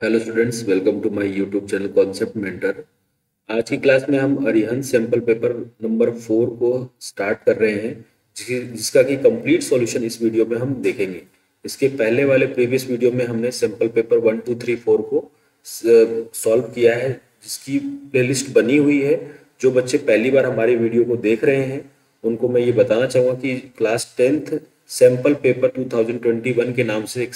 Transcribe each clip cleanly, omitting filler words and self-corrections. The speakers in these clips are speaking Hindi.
Hello students, welcome to my YouTube channel concept mentor. आज की क्लास में हम अरिहंत सैंपल पेपर नंबर 4 को स्टार्ट कर रहे हैं, जिसका कि कंप्लीट सॉल्यूशन इस वीडियो में हम देखेंगे। इसके पहले वाले प्रीवियस वीडियो में हमने सैंपल पेपर 1 2 3 4 को सॉल्व किया है, जिसकी प्लेलिस्ट बनी हुई है। जो बच्चे पहली बार हमारे वीडियो को देख रहे हैं उनको मैं ये बताना चाहूँगा कि क्लास 10th सैंपल पेपर 2021 के नाम से एक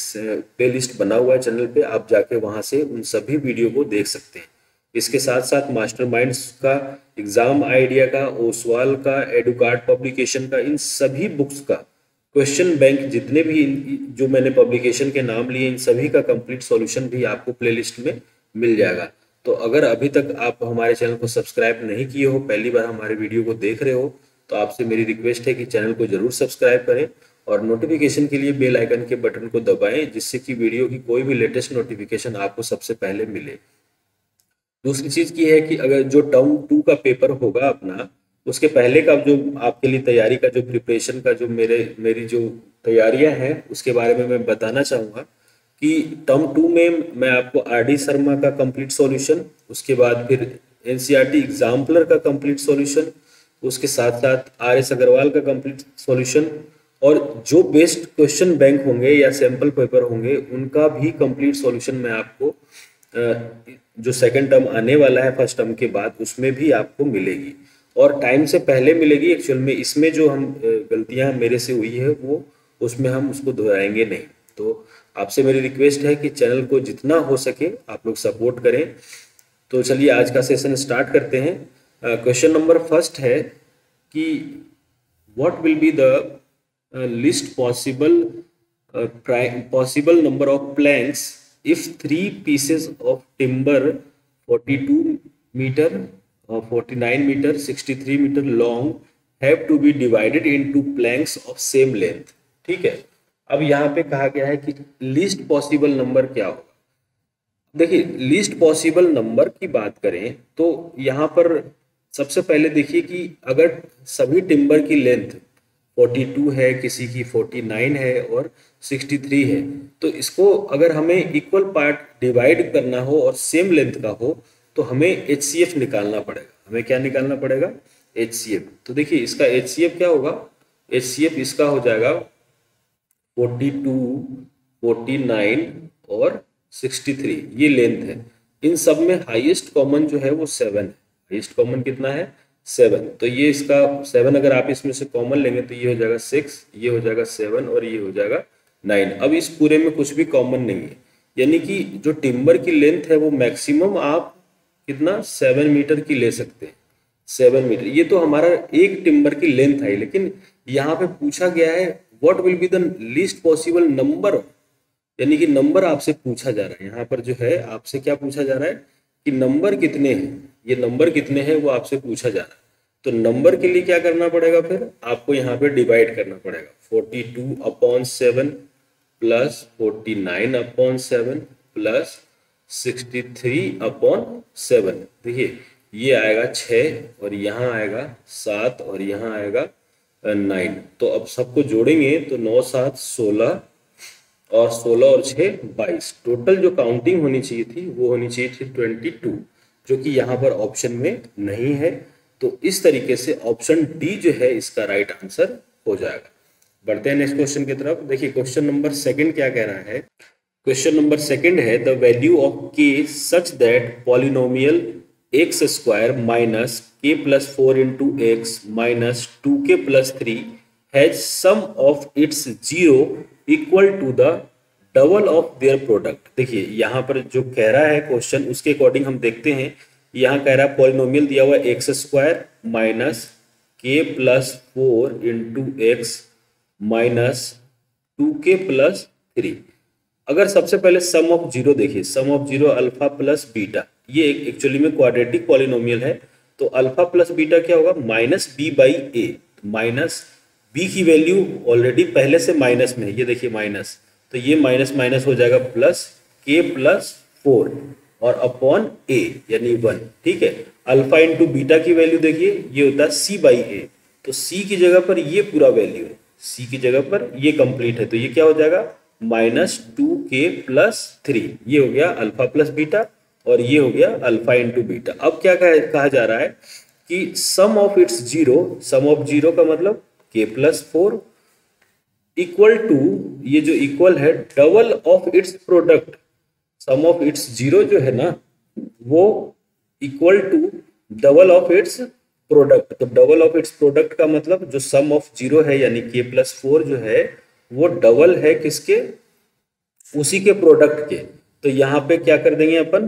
प्लेलिस्ट बना हुआ है चैनल पे। आप जाके वहां से उन सभी वीडियो को देख सकते हैं। इसके साथ साथ मास्टरमाइंड्स का, एग्जाम आइडिया का, ओसवाल का, एडुकार्ड पब्लिकेशन का, इन सभी बुक्स का क्वेश्चन बैंक, जितने भी जो मैंने पब्लिकेशन के नाम लिए, इन सभी का कंप्लीट सॉल्यूशन भी आपको प्लेलिस्ट में मिल जाएगा। तो अगर अभी तक आप हमारे चैनल को सब्सक्राइब नहीं किए हो, पहली बार हमारे वीडियो को देख रहे हो, तो आपसे मेरी रिक्वेस्ट है कि चैनल को जरूर सब्सक्राइब करें और नोटिफिकेशन के लिए बेल आइकन के बटन को दबाएं, जिससे कि वीडियो की कोई भी लेटेस्ट नोटिफिकेशन आपको सबसे पहले मिले। दूसरी चीज की है कि अगर जो टर्म 2 का पेपर होगा अपना, उसके पहले का जो आपके लिए तैयारी का, जो प्रिपरेशन का, जो मेरी जो तैयारियां हैं, उसके बारे में मैं बताना चाहूँगा कि टर्म 2 में मैं आपको आर डी शर्मा का कंप्लीट सॉल्यूशन, उसके बाद फिर एनसीईआरटी एग्जाम्पलर का कंप्लीट सॉल्यूशन, उसके साथ साथ आर एस अग्रवाल का कंप्लीट सॉल्यूशन, और जो बेस्ट क्वेश्चन बैंक होंगे या सैंपल पेपर होंगे उनका भी कंप्लीट सॉल्यूशन मैं आपको जो सेकंड टर्म आने वाला है फर्स्ट टर्म के बाद, उसमें भी आपको मिलेगी और टाइम से पहले मिलेगी। एक्चुअल में इसमें जो हम गलतियां मेरे से हुई है वो, उसमें हम उसको दोहराएंगे नहीं। तो आपसे मेरी रिक्वेस्ट है कि चैनल को जितना हो सके आप लोग सपोर्ट करें। तो चलिए आज का सेशन स्टार्ट करते हैं। क्वेश्चन नंबर फर्स्ट है कि what will be the list possible number of planks if three pieces of timber 42 meter, 49 meter, 63 meter long have to be divided into planks of same length। ठीक है, अब यहाँ पे कहा गया है कि लीस्ट पॉसिबल नंबर क्या होगा। देखिए, लीस्ट पॉसिबल नंबर की बात करें तो यहाँ पर सबसे पहले देखिए कि अगर सभी टिम्बर की लेंथ 42 है, किसी की 49 है और 63 है, तो इसको अगर हमें इक्वल पार्ट डिवाइड करना हो और सेम लेंथ का हो तो हमें एचसीएफ निकालना पड़ेगा। हमें क्या निकालना पड़ेगा? एचसीएफ। तो देखिए इसका एचसीएफ क्या होगा? एचसीएफ इसका हो जाएगा 42, 49 और 63, ये लेंथ है। इन सब में हाईएस्ट कॉमन जो है वो 7 है। हाईएस्ट कॉमन कितना है? 7। तो ये इसका 7 अगर आप इसमें से कॉमन लेंगे तो ये हो जाएगा 6, ये हो जाएगा 7 और ये हो जाएगा 9। अब इस पूरे में कुछ भी कॉमन नहीं है, यानी कि जो टिम्बर की लेंथ है वो मैक्सिमम आप कितना 7 मीटर की ले सकते हैं। 7 मीटर, ये तो हमारा एक टिम्बर की लेंथ है, लेकिन यहाँ पे पूछा गया है what will be the least possible number, यानी कि नंबर आपसे पूछा जा रहा है। यहाँ पर जो है आपसे क्या पूछा जा रहा है कि नंबर कितने हैं, ये नंबर कितने हैं वो आपसे पूछा जा रहा है। तो नंबर के लिए क्या करना पड़ेगा? फिर आपको यहाँ पे डिवाइड करना पड़ेगा। 42/7 प्लस 49/7 प्लस 63/7। देखिए ये आएगा 6 और यहाँ आएगा 7 और यहाँ आएगा 9। तो अब सबको जोड़ेंगे तो 9 7 16 और 16 और 6 22। टोटल जो काउंटिंग होनी चाहिए थी वो होनी चाहिए थी 22, जो कि यहाँ पर ऑप्शन में नहीं है। तो इस तरीके से ऑप्शन डी जो है इसका राइट आंसर हो जाएगा। बढ़ते हैं नेक्स्ट क्वेश्चन की तरफ। देखिए क्वेश्चन नंबर सेकंड क्या कह रहा है। क्वेश्चन नंबर सेकंड है the value of k such that polynomial x square minus k plus 4 into x minus 2k plus 3 has sum of its zero equal to the double of their product. देखिए यहाँ पर जो कह रहा है क्वेश्चन, उसके अकॉर्डिंग हम देखते हैं। यहाँ कह रहा है पॉलिनोमियल दिया हुआ है x square minus k plus 4 into x minus 2k plus 3। अगर सबसे पहले सम ऑफ जीरो देखिए, sum of zero alpha plus beta, ये एक्चुअली में क्वाड्रेटिक पॉलिनोमियल है। तो अल्फा प्लस बीटा क्या होगा? Minus b by a. Minus b की वैल्यू ऑलरेडी पहले से माइनस में है, ये देखिए माइनस, तो ये माइनस माइनस हो जाएगा प्लस के प्लस 4 और अपॉन ए यानी 1। ठीक है, अल्फा इंटू बीटा की वैल्यू देखिए, ये होता है सी बाई ए। तो सी की जगह पर ये पूरा वैल्यू है, सी की जगह पर ये कंप्लीट है, तो ये क्या हो जाएगा -2k+3, ये हो गया अल्फा प्लस बीटा और ये हो गया अल्फा इंटू बीटा। अब क्या कहा जा रहा है कि sum of its zero, sum of zero का मतलब k+4 इक्वल टू, ये जो इक्वल है double of its product, sum of its zero जो है ना वो equal to double of its product. तो डबल ऑफ इट्स प्रोडक्ट का मतलब जो सम ऑफ जीरो है यानी k+4 जो है वो डबल है किसके, उसी के प्रोडक्ट के। तो यहाँ पे क्या कर देंगे अपन,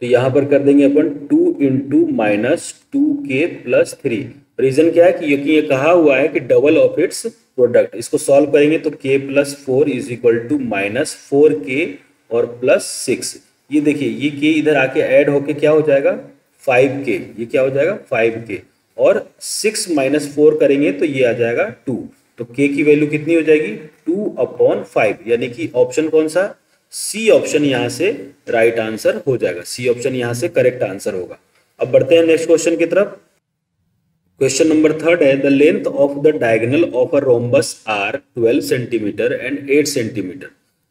तो यहाँ पर कर देंगे अपन 2 इंटू -2k+3। रीजन क्या है कि क्योंकि ये कहा हुआ है कि डबल ऑफ इट्स प्रोडक्ट। इसको सॉल्व करेंगे तो k+4 is equal to -4k और +6। ये देखिए ये k इधर आके ऐड होके क्या हो जाएगा 5k, ये क्या हो जाएगा 5k और 6 - 4 करेंगे तो ये आ जाएगा 2। तो k की वैल्यू कितनी हो जाएगी 2/5, यानी कि ऑप्शन कौन सा, सी ऑप्शन यहाँ से राइट आंसर हो जाएगा, सी ऑप्शन यहाँ से करेक्ट आंसर होगा। अब बढ़ते हैं नेक्स्ट क्वेश्चन की तरफ। क्वेश्चन नंबर 3 है the length of the diagonal of a rhombus are 12 centimetre and 8 centimetre,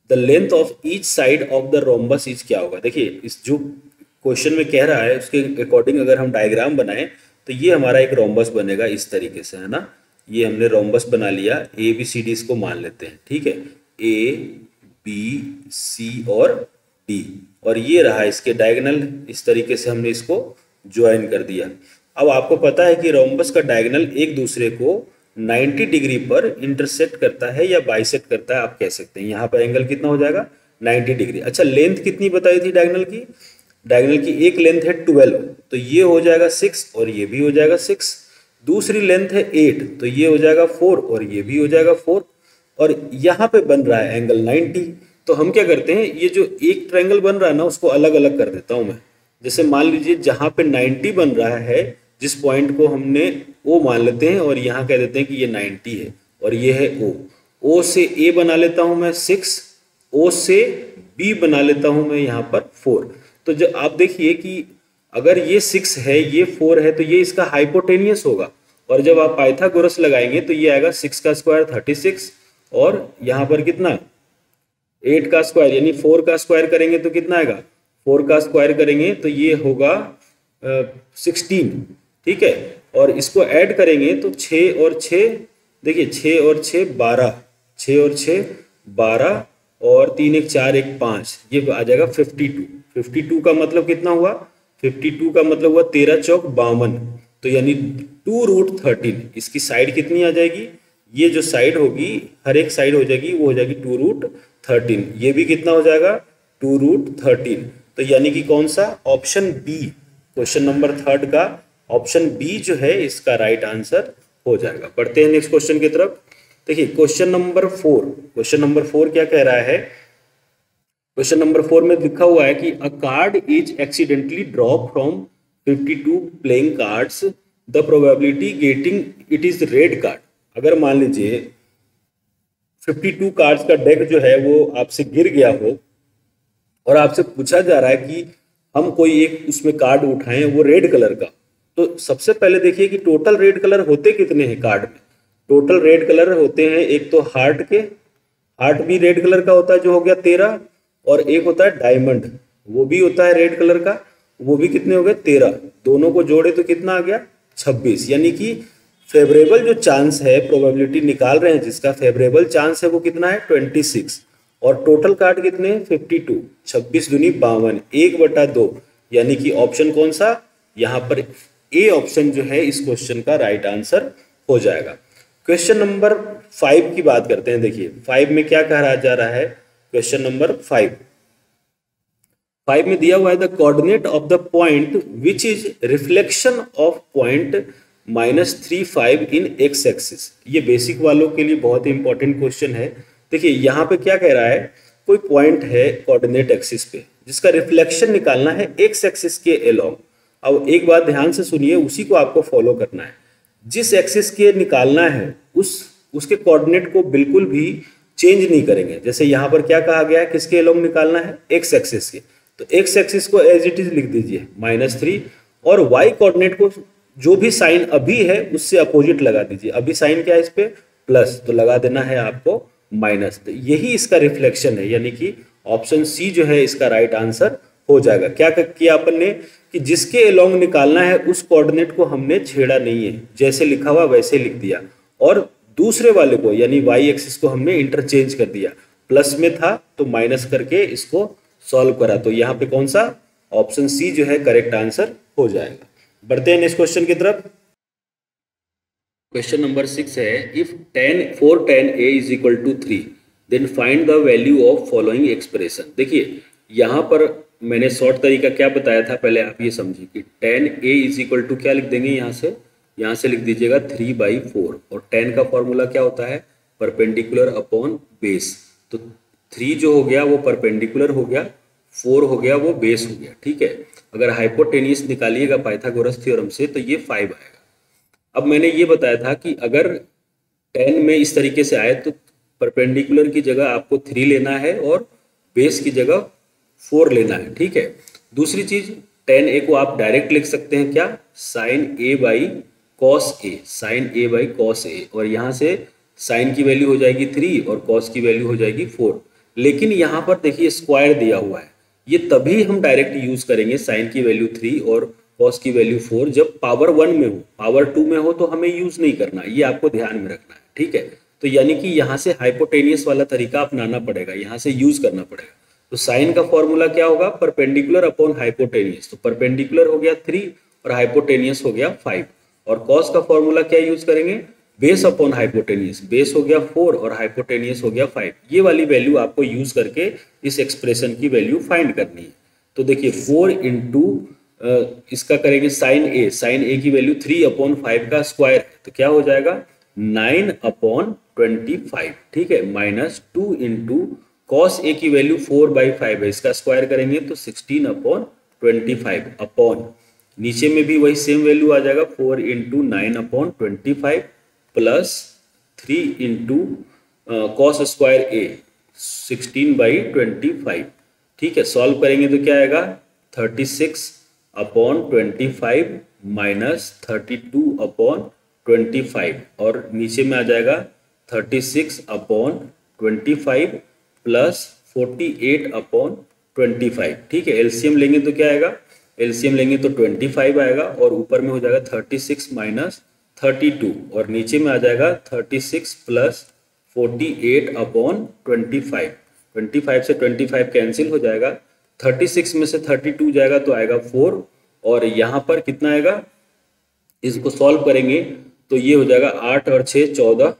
the length of each side of the rhombus is, क्या होगा। देखिए इस जो क्वेश्चन में कह रहा है उसके अकॉर्डिंग अगर हम डायग्राम बनाएं तो ये हमारा एक रोम्बस बनेगा इस तरीके से, है ना। ये हमने रोम्बस बना लिया, ए बी सी डी इसको मान लेते हैं, ठीक है, ए बी सी और डी, और ये रहा इसके डायगोनल, इस तरीके से हमने इसको ज्वाइन कर दिया। अब आपको पता है कि रोम्बस का डायगोनल एक दूसरे को 90 डिग्री पर इंटरसेक्ट करता है या बाइसेक्ट करता है, आप कह सकते हैं। यहाँ पर एंगल कितना हो जाएगा 90 डिग्री। अच्छा लेंथ कितनी बताई थी डायगोनल की, डायगोनल की एक लेंथ है 12, तो ये हो जाएगा 6 और ये भी हो जाएगा 6। दूसरी लेंथ है 8, तो ये हो जाएगा 4 और ये भी हो जाएगा 4, और यहाँ पे बन रहा है एंगल 90। तो हम क्या करते हैं, ये जो एक ट्रायंगल बन रहा है ना उसको अलग अलग कर देता हूँ मैं। जैसे मान लीजिए जहाँ पे 90 बन रहा है, जिस पॉइंट को हमने O मान लेते हैं और यहाँ कह देते हैं कि ये 90 है और ये है O। O से A बना लेता हूँ मैं 6, O से B बना लेता हूँ मैं यहाँ पर 4। तो जो आप देखिए कि अगर ये 6 है ये 4 है तो ये इसका हाइपोटेनियस होगा, और जब आप पाइथागोरस लगाएंगे तो ये आएगा 6 का स्क्वायर 36 और यहाँ पर कितना 8 का स्क्वायर यानी 4 का स्क्वायर करेंगे तो कितना आएगा, 4 का स्क्वायर करेंगे तो ये होगा 16, ठीक है। और इसको ऐड करेंगे तो 6 और 6, देखिए 6 और 6 12, 6 और 6 12 और 3 1 4 1 5, ये आ जाएगा 52। 52 का मतलब कितना हुआ, 52 का मतलब हुआ 13 चौक 52, तो यानी 2√13। इसकी साइड कितनी आ जाएगी, ये जो साइड होगी हर एक साइड हो जाएगी वो हो जाएगी 2√13, ये भी कितना हो जाएगा 2√13। तो यानी कि कौन सा, ऑप्शन बी, क्वेश्चन नंबर 3 का ऑप्शन बी जो है इसका राइट आंसर हो जाएगा। बढ़ते हैं नेक्स्ट क्वेश्चन की तरफ। देखिए क्वेश्चन नंबर 4, क्वेश्चन नंबर 4 क्या कह रहा है, क्वेश्चन नंबर 4 में लिखा हुआ है कि अ card is accidentally drop from 52 playing cards, the probability getting it is red card. अगर मान लीजिए 52 कार्ड्स का डेक जो है वो आपसे गिर गया हो और आपसे पूछा जा रहा है कि हम कोई एक उसमें कार्ड उठाएं वो रेड कलर का, तो सबसे पहले देखिए कि टोटल रेड कलर होते कितने हैं कार्ड में। टोटल रेड कलर होते हैं, एक तो हार्ट के, हार्ट भी रेड कलर का होता है जो हो गया 13, और एक होता है डायमंड वो भी होता है रेड कलर का, वो भी कितने हो गए 13, दोनों को जोड़े तो कितना आ गया 26। यानी कि फेवरेबल जो चांस है, प्रोबेबिलिटी निकाल रहे हैं जिसका फेवरेबल चांस है वो कितना है 26, और टोटल कार्ड कितने हैं 52, 26 दूनी 52, 1/2, यानी कि ऑप्शन कौन सा, यहाँ पर ए ऑप्शन जो है इस क्वेश्चन का राइट आंसर हो जाएगा। क्वेश्चन नंबर 5 की बात करते हैं। देखिए 5 में क्या कहा जा रहा है, क्वेश्चन नंबर 5 में दिया हुआ है the coordinate of the point which is reflection of point -35 in x axis. ये बेसिक वालों के लिए बहुत ही इंपॉर्टेंट क्वेश्चन है। देखिए यहाँ पे क्या कह रहा है, कोई पॉइंट है कोऑर्डिनेट एक्सिस पे जिसका रिफ्लेक्शन निकालना है एक्स एक्सिस के अलोंग। अब एक बात ध्यान से सुनिए, उसी को आपको फॉलो करना है। जिस एक्सिस के निकालना है उसके कोऑर्डिनेट को बिल्कुल भी चेंज नहीं करेंगे। जैसे यहाँ पर क्या कहा गया है, किसके अलोंग निकालना है, एक्स एक्सिस के, तो एक्स एक्सिस को एज इट इज लिख दीजिए -3, और वाई कोऑर्डिनेट को जो भी साइन अभी है उससे अपोजिट लगा दीजिए। अभी साइन क्या है इस पे प्लस, तो लगा देना है आपको माइनस। तो यही इसका रिफ्लेक्शन है, यानी कि ऑप्शन सी जो है इसका राइट आंसर हो जाएगा। क्या किया अपन ने कि जिसके अलोंग निकालना है उस कोऑर्डिनेट को हमने छेड़ा नहीं है, जैसे लिखा हुआ वैसे लिख दिया, और दूसरे वाले को यानी वाई एक्सिस को हमने इंटरचेंज कर दिया। प्लस में था तो माइनस करके इसको सॉल्व करा, तो यहाँ पे कौन सा ऑप्शन सी जो है करेक्ट आंसर हो जाएगा। बढ़ते हैं नेक्स्ट क्वेश्चन की तरफ। क्वेश्चन नंबर 6 है, if 10 4 10 a is equal to 3 then find the value of following expression. देखिए यहाँ पर मैंने शॉर्ट तरीका क्या बताया था, पहले आप ये समझिए कि 10a इज इक्वल टू क्या लिख देंगे, यहाँ से लिख दीजिएगा 3/4, और 10 का फॉर्मूला क्या होता है, परपेंडिकुलर अपॉन बेस। तो 3 जो हो गया वो परपेंडिकुलर हो गया, 4 हो गया वो बेस हो गया, ठीक है। अगर हाइपोटेनियस निकालिएगा पाइथागोरस थ्योरम से तो ये 5 आएगा। अब मैंने ये बताया था कि अगर 10 में इस तरीके से आए तो परपेंडिकुलर की जगह आपको 3 लेना है और बेस की जगह 4 लेना है, ठीक है। दूसरी चीज 10a को आप डायरेक्ट लिख सकते हैं क्या, sine a by cos a, sine a by cos a, और यहाँ से साइन की वैल्यू हो जाएगी 3 और कॉस की वैल्यू हो जाएगी 4। लेकिन यहाँ पर देखिए स्क्वायर दिया हुआ है, ये तभी हम डायरेक्ट यूज करेंगे साइन की वैल्यू 3 और कॉस की वैल्यू 4 जब पावर 1 में हो, पावर 2 में हो तो हमें यूज नहीं करना, ये आपको ध्यान में रखना है, ठीक है। तो यानी कि यहाँ से हाइपोटेनियस वाला तरीका अपनाना पड़ेगा, यहाँ से यूज करना पड़ेगा। तो साइन का फॉर्मूला क्या होगा, परपेंडिकुलर अपॉन हाइपोटेनियस, तो परपेंडिकुलर हो गया 3 और हाइपोटेनियस हो गया 5। और कॉस का फॉर्मूला क्या यूज करेंगे, बेस अपॉन हाइपोटेनियस, बेस हो गया 4 और हाइपोटेनियस हो गया 5। ये वाली वैल्यू आपको यूज करके इस एक्सप्रेशन की वैल्यू फाइंड करनी है। तो देखिए 4 इंटू इसका करेंगे साइन ए की वैल्यू 3/5 का स्क्वायर है, तो क्या हो जाएगा 9/25, ठीक है, माइनस 2 इंटू कॉस ए की वैल्यू 4/5 है, इसका स्क्वायर करेंगे तो 16/25 अपॉन, नीचे में भी वही सेम वैल्यू आ जाएगा 4 into 9/25 plus 3 into cos square a 16/25, ठीक है। सॉल्व करेंगे तो क्या आएगा 36/25 माइनस 32/25, और नीचे में आ जाएगा 36/25 प्लस 48/25, ठीक है। एलसीएम लेंगे तो क्या आएगा, एलसीएम लेंगे तो 25 आएगा, और ऊपर में हो जाएगा 36 माइनस 32, और नीचे में आ जाएगा 36 प्लस 48/25। 25 से 25 कैंसिल हो जाएगा, 36 में से 32 जाएगा तो आएगा 4, और यहाँ पर कितना आएगा, इसको सॉल्व करेंगे तो ये हो जाएगा 8 और 6 14,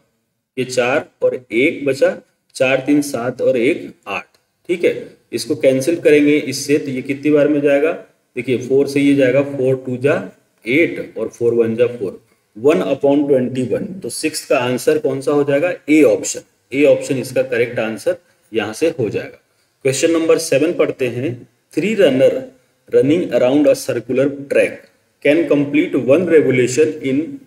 ये 4 और 1 बचा, 4 3 7 और 1 8, ठीक है। इसको कैंसिल करेंगे इससे तो ये कितनी बार में जाएगा, देखिए 4 से ये जाएगा 4 2 जा 8 और 4 1 जा 4, 1/21। तो 6 का आंसर कौन सा हो जाएगा, ए ऑप्शन, ए ऑप्शन इसका करेक्ट आंसर यहाँ से हो जाएगा। क्वेश्चन नंबर 7 पढ़ते हैं, 3 runner running around a circular track can complete 1 revolution in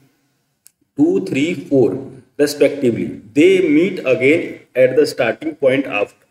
2 3 4 respectively, they meet again at the starting point after.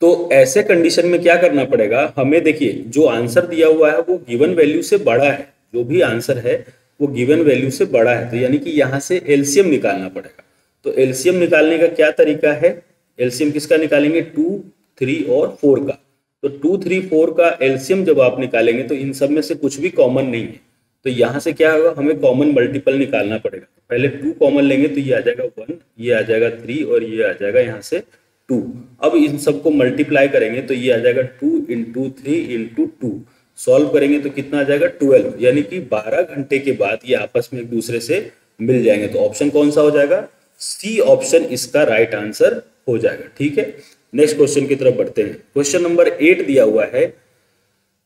तो ऐसे कंडीशन में क्या करना पड़ेगा हमें, देखिए जो आंसर दिया हुआ है वो गिवन वैल्यू से बड़ा है, जो भी आंसर है वो गिवन वैल्यू से बड़ा है, तो यानी कि यहाँ से एलसीएम निकालना पड़ेगा। तो एलसीएम निकालने का क्या तरीका है, एलसीएम किसका निकालेंगे 2 3 और 4 का। तो 2 3 4 का एलसीएम जब आप निकालेंगे तो इन सब में से कुछ भी कॉमन नहीं है, तो यहाँ से क्या होगा, हमें कॉमन मल्टीपल निकालना पड़ेगा। पहले 2 कॉमन लेंगे तो ये आ जाएगा 1, ये आ जाएगा 3 और ये आ जाएगा यहाँ से 2। अब इन सबको मल्टीप्लाई करेंगे तो ये आ जाएगा 2 इंटू 3 इंटू 2, सॉल्व करेंगे तो कितना आ जाएगा 12, यानी कि 12 घंटे के बाद ये आपस में एक दूसरे से मिल जाएंगे। तो ऑप्शन कौन सा हो जाएगा, सी ऑप्शन इसका राइट आंसर हो जाएगा, ठीक है। नेक्स्ट क्वेश्चन की तरफ बढ़ते हैं। क्वेश्चन नंबर 8 दिया हुआ है,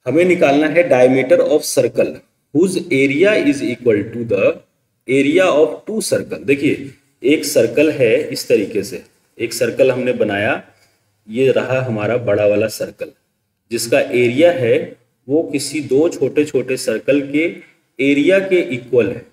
हमें निकालना है diameter of circle whose area is equal to the area of 2 circle. देखिए एक सर्कल है इस तरीके से, एक सर्कल हमने बनाया, ये रहा हमारा बड़ा वाला सर्कल जिसका एरिया है वो किसी 2 छोटे छोटे सर्कल के एरिया के इक्वल है,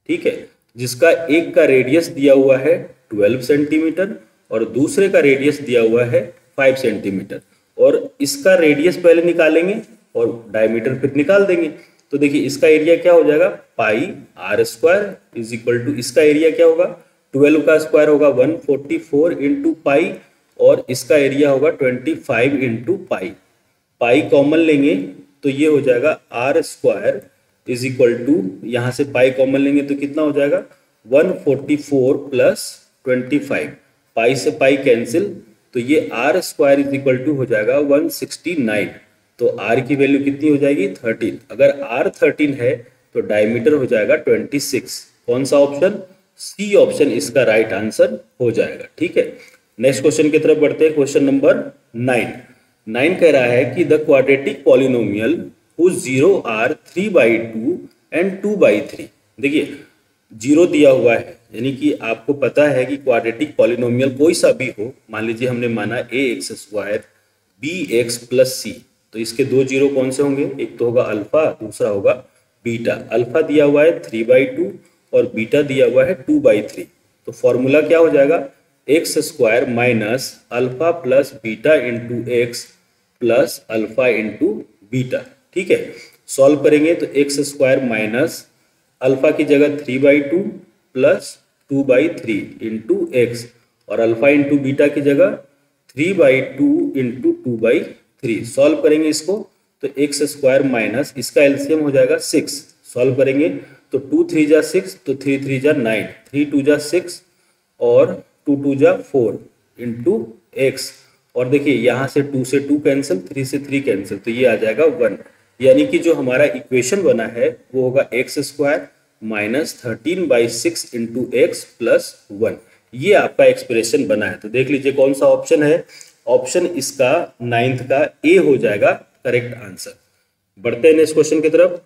ठीक है, जिसका एक का रेडियस दिया हुआ है 12 सेंटीमीटर और दूसरे का रेडियस दिया हुआ है 5 सेंटीमीटर, और इसका रेडियस पहले निकालेंगे और डायमीटर फिर निकाल देंगे। तो देखिए इसका एरिया क्या हो जाएगा पाई r² इज इक्वल टू, इसका एरिया क्या होगा 12 का स्क्वायर होगा 144 इंटू पाई, और इसका एरिया होगा 25 इंटू पाई। पाई कॉमन लेंगे तो ये हो जाएगा are square is equal to, यहाँ से पाई कॉमन लेंगे तो कितना हो जाएगा 144 प्लस 25, पाई से पाई कैंसिल, तो ये R square is equal to हो जाएगा 169। तो आर की वैल्यू कितनी हो जाएगी 13। अगर आर 13 है तो डायमीटर हो जाएगा 26। कौन सा ऑप्शन, सी ऑप्शन इसका राइट आंसर हो जाएगा। ठीक है, नेक्स्ट क्वेश्चन की तरफ बढ़ते हैं। क्वेश्चन नंबर 9 कह रहा है कि the quadratic polynomial whose zero are 3/2 and 2/3। देखिए जीरो दिया हुआ है, यानी कि आपको पता है कि क्वाड्रेटिक पॉलिनोमियल कोई सा भी हो, मान लीजिए हमने माना ax स्क्वायर bx प्लस सी, तो इसके दो जीरो कौन से होंगे, एक तो होगा अल्फा, दूसरा होगा बीटा। अल्फा दिया हुआ है 3/2 और बीटा दिया हुआ है 2/3। तो फॉर्मूला क्या हो जाएगा, x square minus alpha plus beta into x plus alpha into beta. ठीक है, सॉल्व करेंगे तो एक्स स्क्वायर माइनस अल्फा की जगह 3/2 प्लस 2/3 इंटू एक्स, और अल्फा इंटू बीटा की जगह 3/2 इंटू 2/3। सॉल्व करेंगे इसको तो एक्स स्क्वायर माइनस इसका एलसीएम हो जाएगा 6। सॉल्व करेंगे तो 2 3 जा 6, तो 3 3 जा 9, 3 2 जा 6 और 2 2 जा 4 इंटू एक्स, और देखिए यहाँ से 2 से 2 कैंसिल, 3 से 3 कैंसिल, तो ये आ जाएगा 1। यानी कि जो हमारा इक्वेशन बना है वो होगा x square minus 13/6 into x plus 1। ये आपका एक्सप्रेशन बना है। तो देख लीजिए कौन सा ऑप्शन है, ऑप्शन इसका 9th का ए हो जाएगा करेक्ट आंसर। बढ़ते हैं नेक्स्ट क्वेश्चन की तरफ।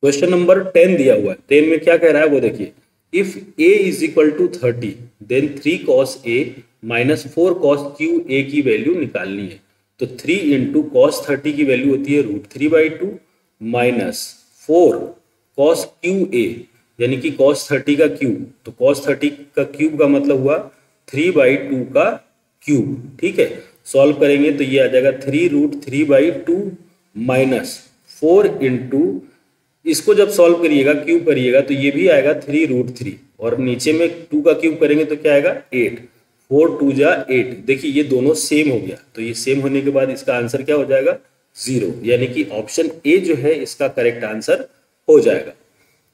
क्वेश्चन नंबर 10 दिया हुआ है। 10 में क्या कह रहा है वो देखिए, if a is equal to 30 then 3 cos a minus 4 cos cube a की वैल्यू निकालनी है। तो 3 इंटू कॉस 30 की वैल्यू होती है √3/2 माइनस 4 cos क्यू a, यानी कि cos 30 का क्यूब, तो cos 30 का क्यूब का मतलब हुआ 3/2 का क्यूब। ठीक है, सॉल्व करेंगे तो ये आ जाएगा 3√3/2 माइनस 4 इंटू, इसको जब सॉल्व करिएगा क्यूब करिएगा तो ये भी आएगा 3√3, और नीचे में 2 का क्यूब करेंगे तो क्या आएगा 8, 4 2 जा 8। देखिए ये दोनों सेम हो गया, तो ये सेम होने के बाद इसका आंसर क्या हो जाएगा 0, यानी कि ऑप्शन ए जो है इसका करेक्ट आंसर हो जाएगा।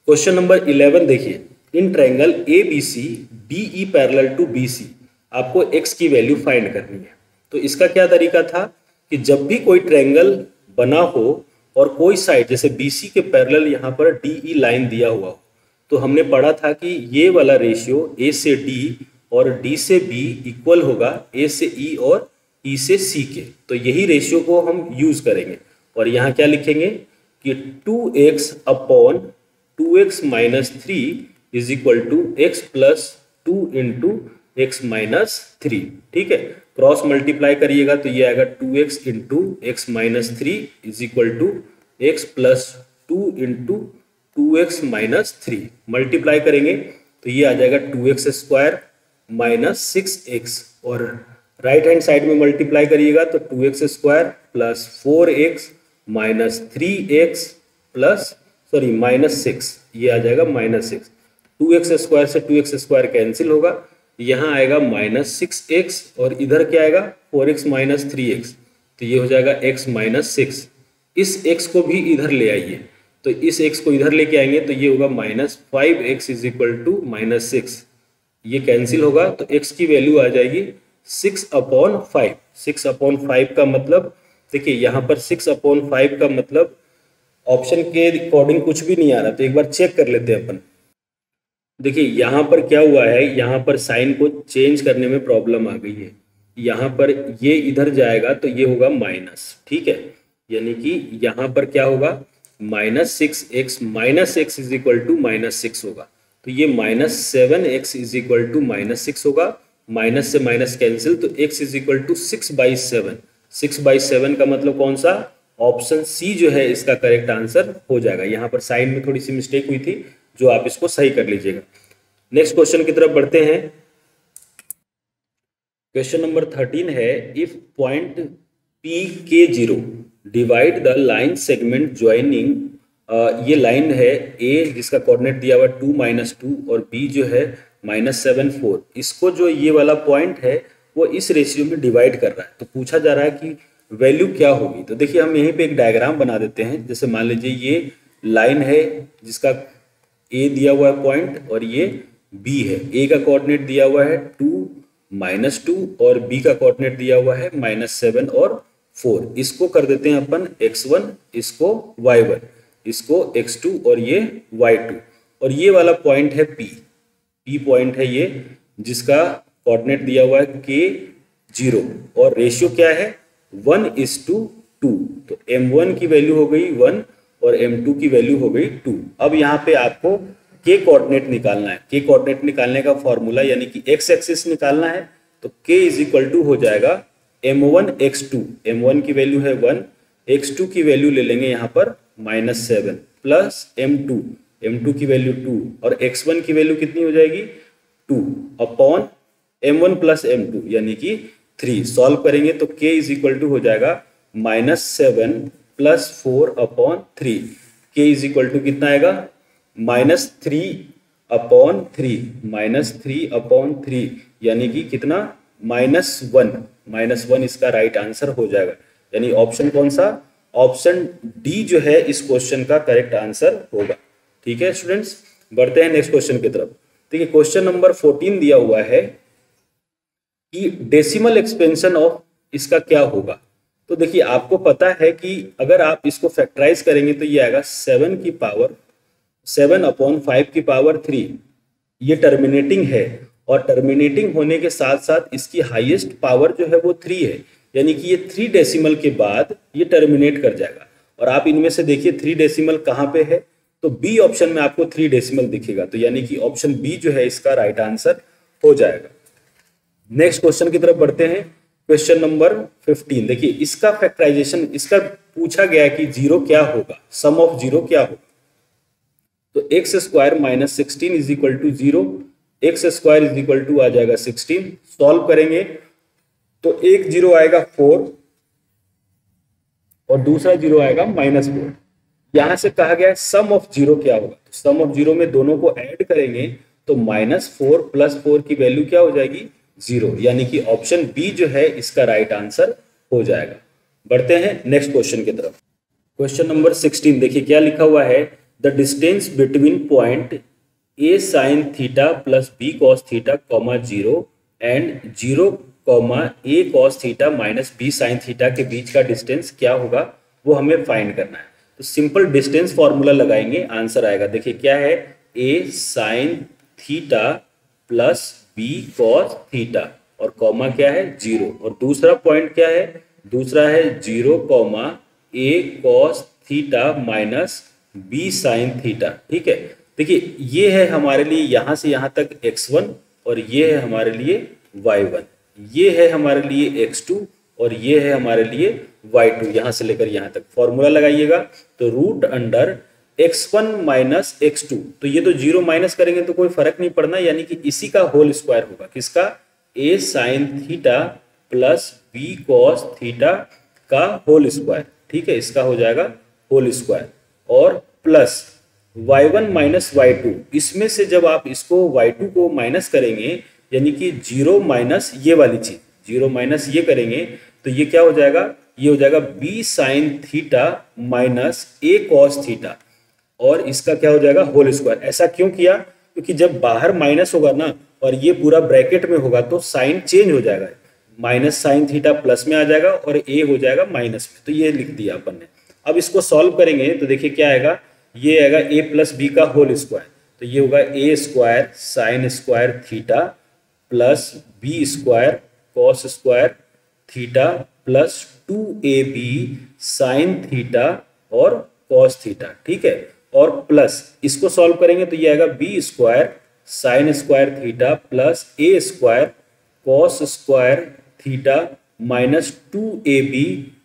क्वेश्चन नंबर 11 देखिए, in triangle ABC DE parallel to BC आपको x की वैल्यू फाइंड करनी है। तो इसका क्या तरीका था कि जब भी कोई ट्रायंगल बना हो और कोई साइड जैसे BC के पैरेलल यहाँ पर DE लाइन दिया हुआ हो, तो हमने पढ़ा था कि ये वाला रेशियो A से D और D से B इक्वल होगा A से E और E से C के। तो यही रेशियो को हम यूज करेंगे, और यहाँ क्या लिखेंगे कि 2x upon 2x minus 3 is equal to x plus 2 into x minus 3। ठीक है, क्रॉस मल्टीप्लाई करिएगा तो ये आएगा 2x into x minus 3 is equal to X plus 2 into 2x minus 3। Multiply करेंगे तो ये आ जाएगा 2x स्क्वायर माइनस 6x, और राइट हैंड साइड में मल्टीप्लाई करिएगा तो 2x square plus 4x minus 3x plus minus 6, ये आ जाएगा माइनस 6। 2x स्क्वायर से 2x स्क्वायर कैंसिल होगा, यहाँ आएगा माइनस 6x, और इधर क्या आएगा 4x माइनस 3x, तो ये हो जाएगा x माइनस 6। इस x को भी इधर ले आइए, तो इस x को इधर लेके आएंगे तो ये होगा minus 5x is equal to minus 6, ये कैंसिल होगा तो x की वैल्यू आ जाएगी 6/5। 6/5 का मतलब देखिए यहाँ पर 6/5 का मतलब ऑप्शन के अकॉर्डिंग कुछ भी नहीं आ रहा, तो एक बार चेक कर लेते हैं अपन। देखिए यहाँ पर क्या हुआ है, यहाँ पर साइन को चेंज करने में प्रॉब्लम आ गई है। यहाँ पर ये इधर जाएगा तो ये होगा माइनस, ठीक है, यानी कि यहाँ पर क्या होगा minus 6x minus X is equal to minus 6 होगा, तो ये minus 7x is equal to minus 6 होगा। माइनस से माइनस कैंसिल, तो x इज इक्वल टू 6/7। 6/7 का मतलब कौन सा, ऑप्शन सी जो है इसका करेक्ट आंसर हो जाएगा। यहाँ पर साइन में थोड़ी सी मिस्टेक हुई थी, जो आप इसको सही कर लीजिएगा। नेक्स्ट क्वेश्चन की तरफ बढ़ते हैं। क्वेश्चन नंबर 13 है, if point PK0 divide the line segment joining, ये लाइन है A जिसका कोऑर्डिनेट दिया हुआ 2 - 2 और B जो है -7 4। इसको जो ये वाला पॉइंट है वो इस रेशियो में डिवाइड कर रहा है, तो पूछा जा रहा है कि वैल्यू क्या होगी। तो देखिए हम यहीं पे एक डायग्राम बना देते हैं। जैसे मान लीजिए ये लाइन है जिसका ए दिया हुआ है पॉइंट और ये बी है। ए का कोऑर्डिनेट दिया हुआ है 2 -2 और बी का कोऑर्डिनेट दिया हुआ है -7 और 4। इसको कर देते हैं अपन x1, इसको y1, इसको x2 और ये y2। और ये वाला पॉइंट है P पॉइंट है ये, जिसका कोऑर्डिनेट दिया हुआ है k0 और रेशियो क्या है 1:2। तो m1 की वैल्यू हो गई 1 और m2 की वैल्यू हो गई 2। अब यहाँ पे आपको k कोऑर्डिनेट निकालना है। k कोऑर्डिनेट निकालने का फॉर्मूला यानी कि x एक्सिस निकालना है, तो k = हो जाएगा m1 x2। m1 की वैल्यू है 1, x2 की वैल्यू ले लेंगे यहाँ पर -7 प्लस m2 की वैल्यू 2 और x1 की वैल्यू कितनी हो जाएगी 2 अपॉन m1 प्लस m2 यानी कि 3। सॉल्व करेंगे तो k = हो जाएगा -7 प्लस 4 अपॉन 3। k = कितना आएगा -3 अपॉन 3 यानी कि कितना -1 इसका राइट आंसर हो जाएगा। यानी ऑप्शन कौन सा, ऑप्शन डी जो है इस क्वेश्चन का करेक्ट आंसर होगा। ठीक है स्टूडेंट्स, बढ़ते हैं नेक्स्ट क्वेश्चन की तरफ। देखिए क्वेश्चन नंबर 14 दिया हुआ है कि डेसिमल एक्सपेंशन ऑफ इसका क्या होगा। तो देखिए आपको पता है कि अगर आप इसको फैक्टराइज करेंगे तो ये आएगा 7/5 ये टर्मिनेटिंग है और टर्मिनेटिंग होने के साथ साथ इसकी हाईएस्ट पावर जो है वो 3 है, यानी कि ये 3 डेसिमल के बाद ये टर्मिनेट कर जाएगा। और आप इनमें से देखिए 3 डेसिमल कहाँ पे है, तो बी ऑप्शन में आपको 3 डेसिमल दिखेगा, तो यानी कि ऑप्शन बी जो है इसका राइट आंसर हो जाएगा। नेक्स्ट क्वेश्चन की तरफ बढ़ते हैं। क्वेश्चन नंबर 15 देखिए इसका फैक्टराइजेशन, इसका पूछा गया है कि जीरो क्या होगा, सम ऑफ जीरो क्या होगा। तो x² - 16 = 0, x² आ जाएगा 16। सॉल्व करेंगे तो एक जीरो आएगा 4 और दूसरा जीरो आएगा -4। यहां से कहा गया है सम ऑफ जीरो क्या होगा, तो सम ऑफ जीरो में दोनों को ऐड करेंगे तो -4 + 4 की वैल्यू क्या हो जाएगी 0, यानी कि ऑप्शन बी जो है इसका राइट आंसर हो जाएगा। बढ़ते हैं नेक्स्ट क्वेश्चन की तरफ। क्वेश्चन नंबर 16 देखिए क्या लिखा हुआ है, the distance between point a sin theta plus b cos theta, 0 and 0, a cos theta minus b sin theta के बीच का डिस्टेंस क्या होगा वो हमें फाइंड करना है। तो सिंपल डिस्टेंस फॉर्मूला लगाएंगे, आंसर आएगा। देखिए क्या है, a sin theta plus b cos theta और कॉमा क्या है 0, और दूसरा पॉइंट क्या है, दूसरा है 0, a cos theta minus b sin theta. ठीक है, देखिए ये है हमारे लिए यहां से यहां तक x1 और ये है हमारे लिए y1, ये है हमारे लिए x2 और ये है हमारे लिए y2। यहां से लेकर यहां तक फॉर्मूला लगाइएगा तो root under x1 minus x2, तो ये तो 0 माइनस करेंगे तो कोई फर्क नहीं पड़ना, यानी कि इसी का होल स्क्वायर होगा। किसका, a sin theta plus b cos theta का होल स्क्वायर। ठीक है, इसका हो जाएगा होल स्क्वायर और प्लस y1 माइनस y2, इसमें से जब आप इसको y2 को माइनस करेंगे यानी कि 0 माइनस ये वाली चीज, 0 माइनस ये करेंगे तो ये क्या हो जाएगा, ये हो जाएगा b sin theta minus a cos theta और इसका क्या हो जाएगा होल स्क्वायर। ऐसा क्यों किया, क्योंकि जब बाहर माइनस होगा ना और ये पूरा ब्रैकेट में होगा तो साइन चेंज हो जाएगा, माइनस साइन थीटा प्लस में आ जाएगा और a हो जाएगा माइनस में, तो ये लिख दिया अपन ने। अब इसको सॉल्व करेंगे तो देखिए क्या आएगा, ये आएगा a प्लस बी का होल स्क्वायर, तो ये होगा a² sign square theta plus b² cos square theta plus 2ab sine theta और कॉस थीटा। ठीक है, और प्लस इसको सॉल्व करेंगे तो ये आएगा b² sign square theta plus a² cos square theta minus 2ab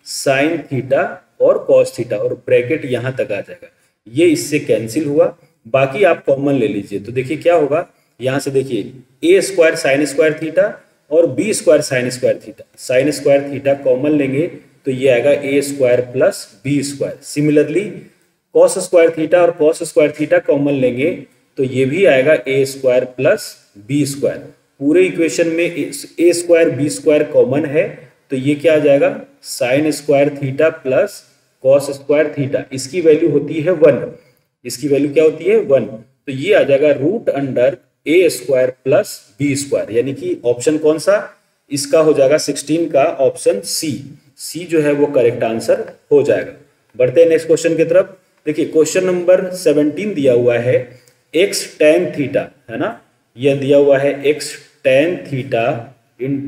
sine theta और कॉस थीटा और ब्रैकेट यहां तक आ जाएगा। ये इससे कैंसिल हुआ, बाकी आप कॉमन ले लीजिए तो देखिए क्या होगा, यहां से देखिए a² साइन स्क्वायर थीटा और b² sign square theta, sine square theta common लेंगे तो ये आएगा a² plus b²। Similarly cos square theta और कॉस स्क्वायर थीटा कॉमन लेंगे तो ये भी आएगा a² प्लस बी स्क्वायर। पूरे इक्वेशन में ए स्क्वायर बी स्क्वायर कॉमन है, तो ये क्या आ जाएगा sine square theta plus cos square theta. इसकी वैल्यू होती है 1, इसकी वैल्यू क्या होती है 1, तो ये आ जाएगा रूट अंडर ए स्क्वायर प्लस बी स्क्वायर, यानी कि ऑप्शन कौन सा इसका हो जाएगा 16 का ऑप्शन सी। सी जो है वो करेक्ट आंसर हो जाएगा। बढ़ते हैं नेक्स्ट क्वेश्चन की तरफ। देखिए क्वेश्चन नंबर 17 दिया हुआ है एक्स टेन थीटा, है ना, यह दिया हुआ है X tan theta in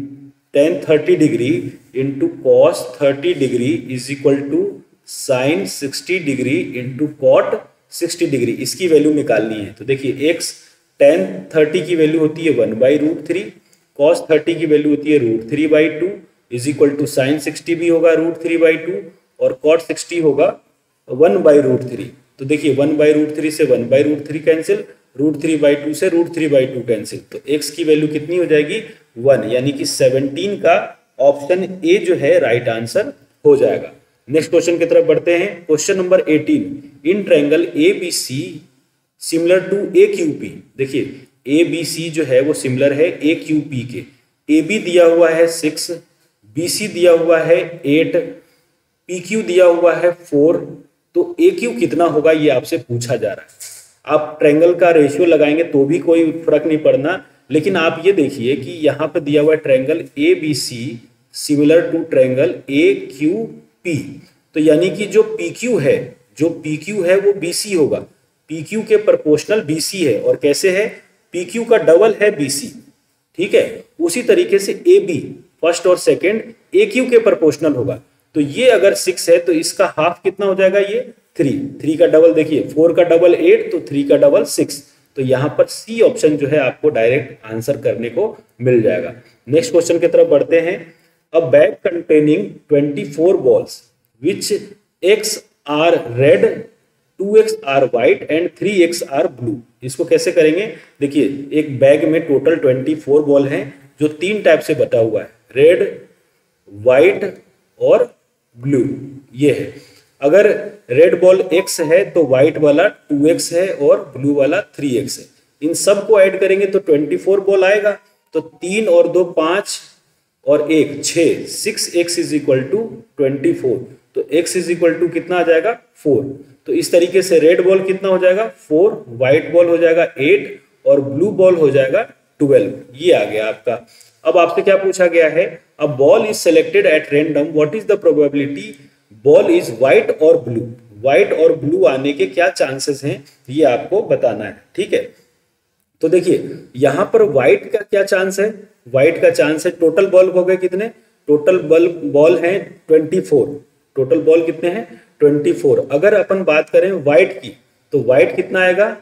tan 30 degree into cos 30 degree is equal to sine 60 degree into cot 60 degree. इसकी वैल्यू निकालनी है। तो देखिए एक्स टेन 30 की वैल्यू होती है 1/√3, कॉस 30 की वैल्यू होती है √3/2 इज इक्वल टू साइन 60 भी होगा √3/2 और कॉट 60 होगा 1/√3। तो देखिए 1/√3 से 1/√3 कैंसिल, √3/2 से √3/2 कैंसिल, तो x की वैल्यू कितनी हो जाएगी 1, यानी कि 17 का ऑप्शन ए जो है राइट आंसर हो जाएगा। नेक्स्ट क्वेश्चन की तरफ बढ़ते हैं। Question number 18, in triangle A B C similar to A Q P. देखिए ए बी सी जो है वो सिमिलर है ए क्यू पी के। ए बी दिया हुआ है 6, बी सी दिया हुआ है 8, पी क्यू दिया हुआ है 4, तो ए क्यू कितना होगा ये आपसे पूछा जा रहा है। आप ट्रायंगल का रेशियो लगाएंगे तो भी कोई फर्क नहीं पड़ना, लेकिन आप ये देखिए कि यहाँ पे दिया हुआ है triangle A B C similar to triangle A Q P, तो यानी कि जो पी क्यू है वो बी सी होगा। पी क्यू के प्रोपोर्शनल बी सी है, और कैसे है, पी क्यू का डबल है बी सी, ठीक है। उसी तरीके से ए बी फर्स्ट और सेकेंड ए क्यू के प्रोपोर्शनल होगा। तो ये अगर 6 है तो इसका हाफ कितना हो जाएगा, ये 3 का डबल देखिए 4 का डबल 8, तो 3 का डबल 6, तो यहां पर सी ऑप्शन जो है आपको डायरेक्ट आंसर करने को मिल जाएगा। नेक्स्ट क्वेश्चन की तरफ बढ़ते हैं। A bag containing 24 balls which x are red, 2x are white and 3x are blue. इसको कैसे करेंगे, देखिए एक बैग में टोटल 24 बॉल हैं जो 3 टाइप से बटा हुआ है, रेड, व्हाइट और ब्लू, ये है। अगर रेड बॉल x है तो व्हाइट वाला 2x है और ब्लू वाला 3x है। इन सब को ऐड करेंगे तो 24 बॉल आएगा। तो 3 और 2 5 और 1 6, 6x इज इक्वल टू 24, तो x इज इक्वल टू कितना आ जाएगा 4। तो इस तरीके से रेड बॉल कितना हो जाएगा 4, व्हाइट बॉल हो जाएगा 8 और ब्लू बॉल हो जाएगा 12। ये आ गया आपका। अब आपसे क्या पूछा गया है, a ball is selected at random, what is the probability ball is white और ब्लू। व्हाइट और ब्लू आने के क्या चांसेस हैं ये आपको बताना है, ठीक है। तो देखिए यहां पर व्हाइट का क्या चांस है, व्हाइट का चांस है, टोटल बॉल हो गए कितने, टोटल बॉल हैं 24, टोटल बॉल कितने हैं 24। अगर अपन बात करें व्हाइट की तो व्हाइट कितना आएगा,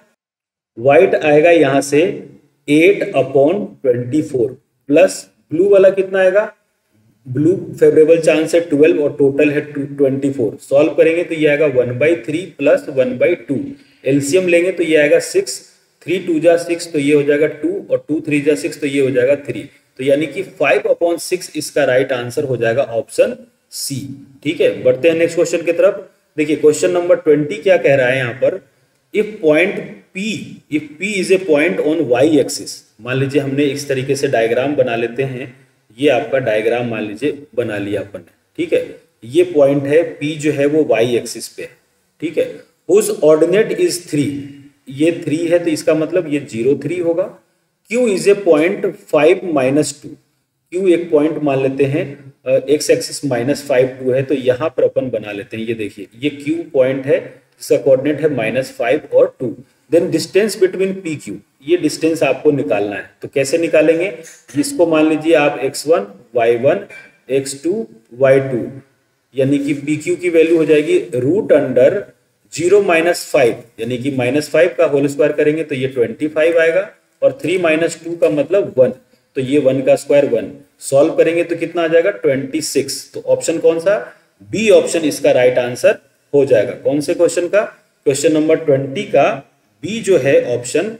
व्हाइट आएगा यहां से 8/24 प्लस ब्लू वाला कितना आएगा, ब्लू फेवरेबल चांस है 12 और टोटल है 24। सॉल्व करेंगे तो ये आएगा 1/3 प्लस 1/2, एलसीएम लेंगे तो ये आएगा 6, 3 2 जा 6 तो ये हो जाएगा 2 और 2 3 जा 6 तो ये हो जाएगा 3, तो यानी कि 5/6 इसका राइट आंसर हो जाएगा ऑप्शन सी, ठीक है। बढ़ते हैं नेक्स्ट क्वेश्चन की तरफ। देखिए क्वेश्चन नंबर 20 क्या कह रहा है यहाँ पर, if point P is a point on y axis. मान लीजिए हमने इस तरीके से डायग्राम बना लेते हैं, ये आपका डायग्राम मान लीजिए बना लिया अपन ने, ठीक है। ये पॉइंट है P जो है वो वाई एक्सिस पे है, ठीक है। हुज ऑर्डिनेट इज 3, ये 3 है तो इसका मतलब ये 0 3 होगा। Q is a point 5 - 2, Q एक पॉइंट मान लेते हैं एक्स एक्सिस -5 2 है, तो यहाँ पर अपन बना लेते हैं, ये देखिए ये Q पॉइंट है जिसका कोऑर्डिनेट है -5 और 2। Then distance between P Q, ये डिस्टेंस आपको निकालना है। तो कैसे निकालेंगे, इसको मान लीजिए आप x1 y1 x2 y2, यानी कि पी क्यू की वैल्यू हो जाएगी √0 - 5, यानी कि -5 का होल स्क्वायर करेंगे तो ये 25 आएगा और 3 - 2 का मतलब 1, तो ये 1 का स्क्वायर 1। सॉल्व करेंगे तो कितना आ जाएगा 26। तो ऑप्शन कौन सा, बी ऑप्शन इसका राइट आंसर हो जाएगा। कौन से क्वेश्चन का, क्वेश्चन नंबर 20 का बी जो है ऑप्शन,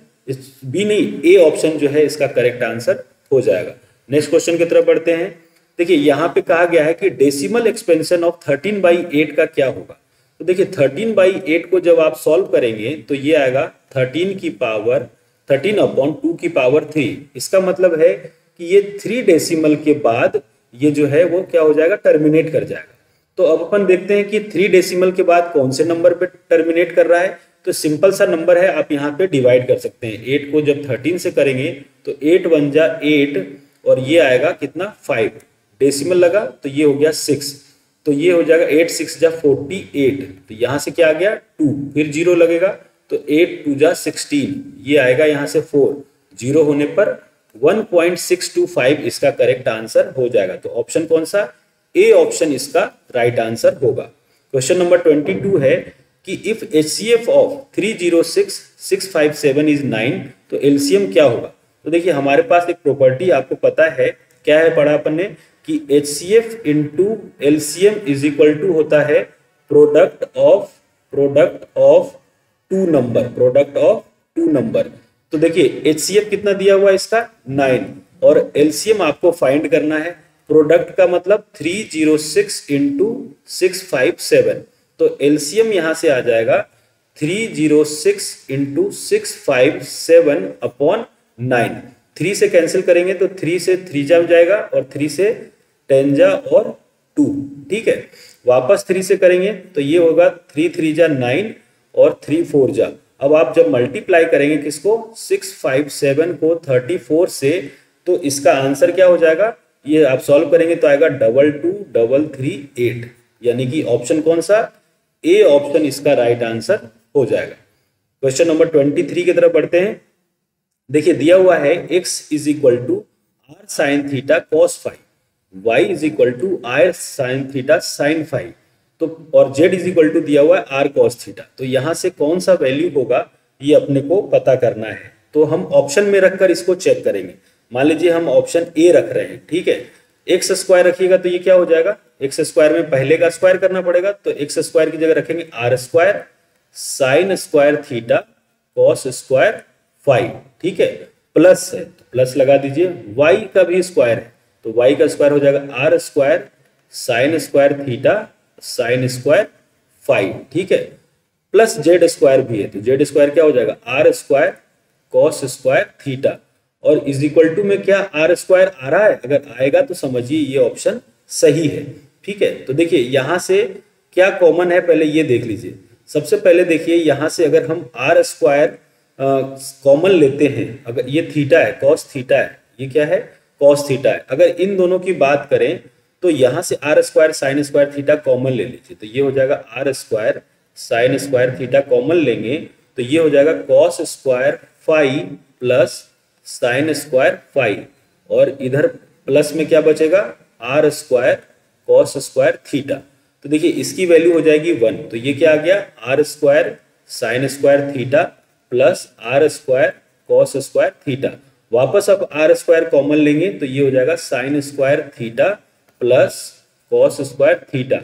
बी नहीं ए ऑप्शन जो है इसका करेक्ट आंसर हो जाएगा। नेक्स्ट क्वेश्चन की तरफ बढ़ते हैं। देखिए यहाँ पे कहा गया है कि डेसिमल एक्सपेंशन ऑफ 13/8 का क्या होगा। तो देखिए 13/8 को जब आप सॉल्व करेंगे तो ये आएगा 13 की पावर 13/2⁵ इसका मतलब है कि ये 3 डेसिमल के बाद ये जो है वो क्या हो जाएगा, टर्मिनेट कर जाएगा। तो अब अपन देखते हैं कि 3 डेसिमल के बाद कौन से नंबर पे टर्मिनेट कर रहा है। तो सिंपल सा नंबर है, आप यहाँ पे डिवाइड कर सकते हैं। 8 को जब 13 से करेंगे तो 8 1 जा 8 और ये आएगा कितना 5, डेसिमल लगा तो ये हो गया 6, तो ये हो जाएगा 8 6 जा 48, तो यहाँ से क्या आ गया 2, फिर 0 लगेगा तो 8 2 जा 16, ये आएगा यहाँ से 4, 0 होने पर 1.625 इसका करेक्ट आंसर हो जाएगा। तो ऑप्शन कौन सा, ए ऑप्शन इसका राइट आंसर होगा। क्वेश्चन नंबर 22 है कि इफ HCF ऑफ 306657 इज 9 तो LCM क्या होगा। तो देखिए हमारे पास एक प्रॉपर्टी आपको पता है, क्या है, पढ़ा अपन ने कि HCF into LCM is equal to होता है प्रोडक्ट ऑफ टू नंबर। तो देखिए HCF कितना दिया हुआ है इसका 9 और LCM आपको फाइंड करना है। प्रोडक्ट का मतलब 306 इंटू 657, तो LCM यहां से आ जाएगा 306 इंटू 657 अपॉन 9। 3 से कैंसिल करेंगे तो 3 से 3 जा जाएगा और 3 से 10 जा और 2, ठीक है। वापस 3 से करेंगे तो ये होगा 3 3 जा 9 और 3 4 जा। अब आप जब मल्टीप्लाई करेंगे किसको, 657 को 34 से, तो इसका आंसर क्या हो जाएगा, ये आप सॉल्व करेंगे तो आएगा 22338, यानी कि ऑप्शन कौन सा, ए ऑप्शन इसका राइट आंसर हो जाएगा। क्वेश्चन नंबर 23 की तरफ बढ़ते हैं। देखिए दिया हुआ है x is equal to r sine theta cos five, y is equal to r sine theta sine five, तो और z इज इक्वल टू दिया हुआ है आर कॉस थीटा। तो यहां से कौन सा वैल्यू होगा ये अपने को पता करना है। तो हम ऑप्शन में रखकर इसको चेक करेंगे। मान लीजिए हम ऑप्शन ए रख रहे हैं, ठीक है। एक्स स्क्वायर रखिएगा तो ये क्या हो जाएगा, एक्स स्क्वायर में पहले का स्क्वायर करना पड़ेगा, तो एक्स स्क्वायर की जगह रखेंगे r square sine square theta cos square five, ठीक है। प्लस है तो प्लस लगा दीजिए, y का भी स्क्वायर है तो y का स्क्वायर हो जाएगा are square sine square theta sine square five, ठीक है। प्लस जेड स्क्वायर भी है तो जेड स्क्वायर क्या हो जाएगा are square cos square theta, और इज इक्वल टू में क्या आर स्क्वायर आ रहा है, अगर आएगा तो समझिए ये ऑप्शन सही है, ठीक है। तो देखिए यहां से क्या कॉमन है पहले ये देख लीजिए। सबसे पहले देखिए यहां से अगर हम आर स्क्वायर कॉमन लेते हैं, अगर ये थीटा है कॉस थीटा है, ये क्या है कॉस थीटा है, अगर इन दोनों की बात करें तो यहां से r square sine square theta common ले लीजिए, तो ये हो जाएगा are square sine square theta common लेंगे तो ये हो जाएगा cos square five plus sine square five, और इधर प्लस में क्या बचेगा r square cos square theta. तो देखिए इसकी वैल्यू हो जाएगी 1, तो ये क्या आ गया r square sine square theta plus r square cos square theta. वापस अब आर स्क्वायर कॉमन लेंगे तो ये हो जाएगा sine square theta plus cos square theta,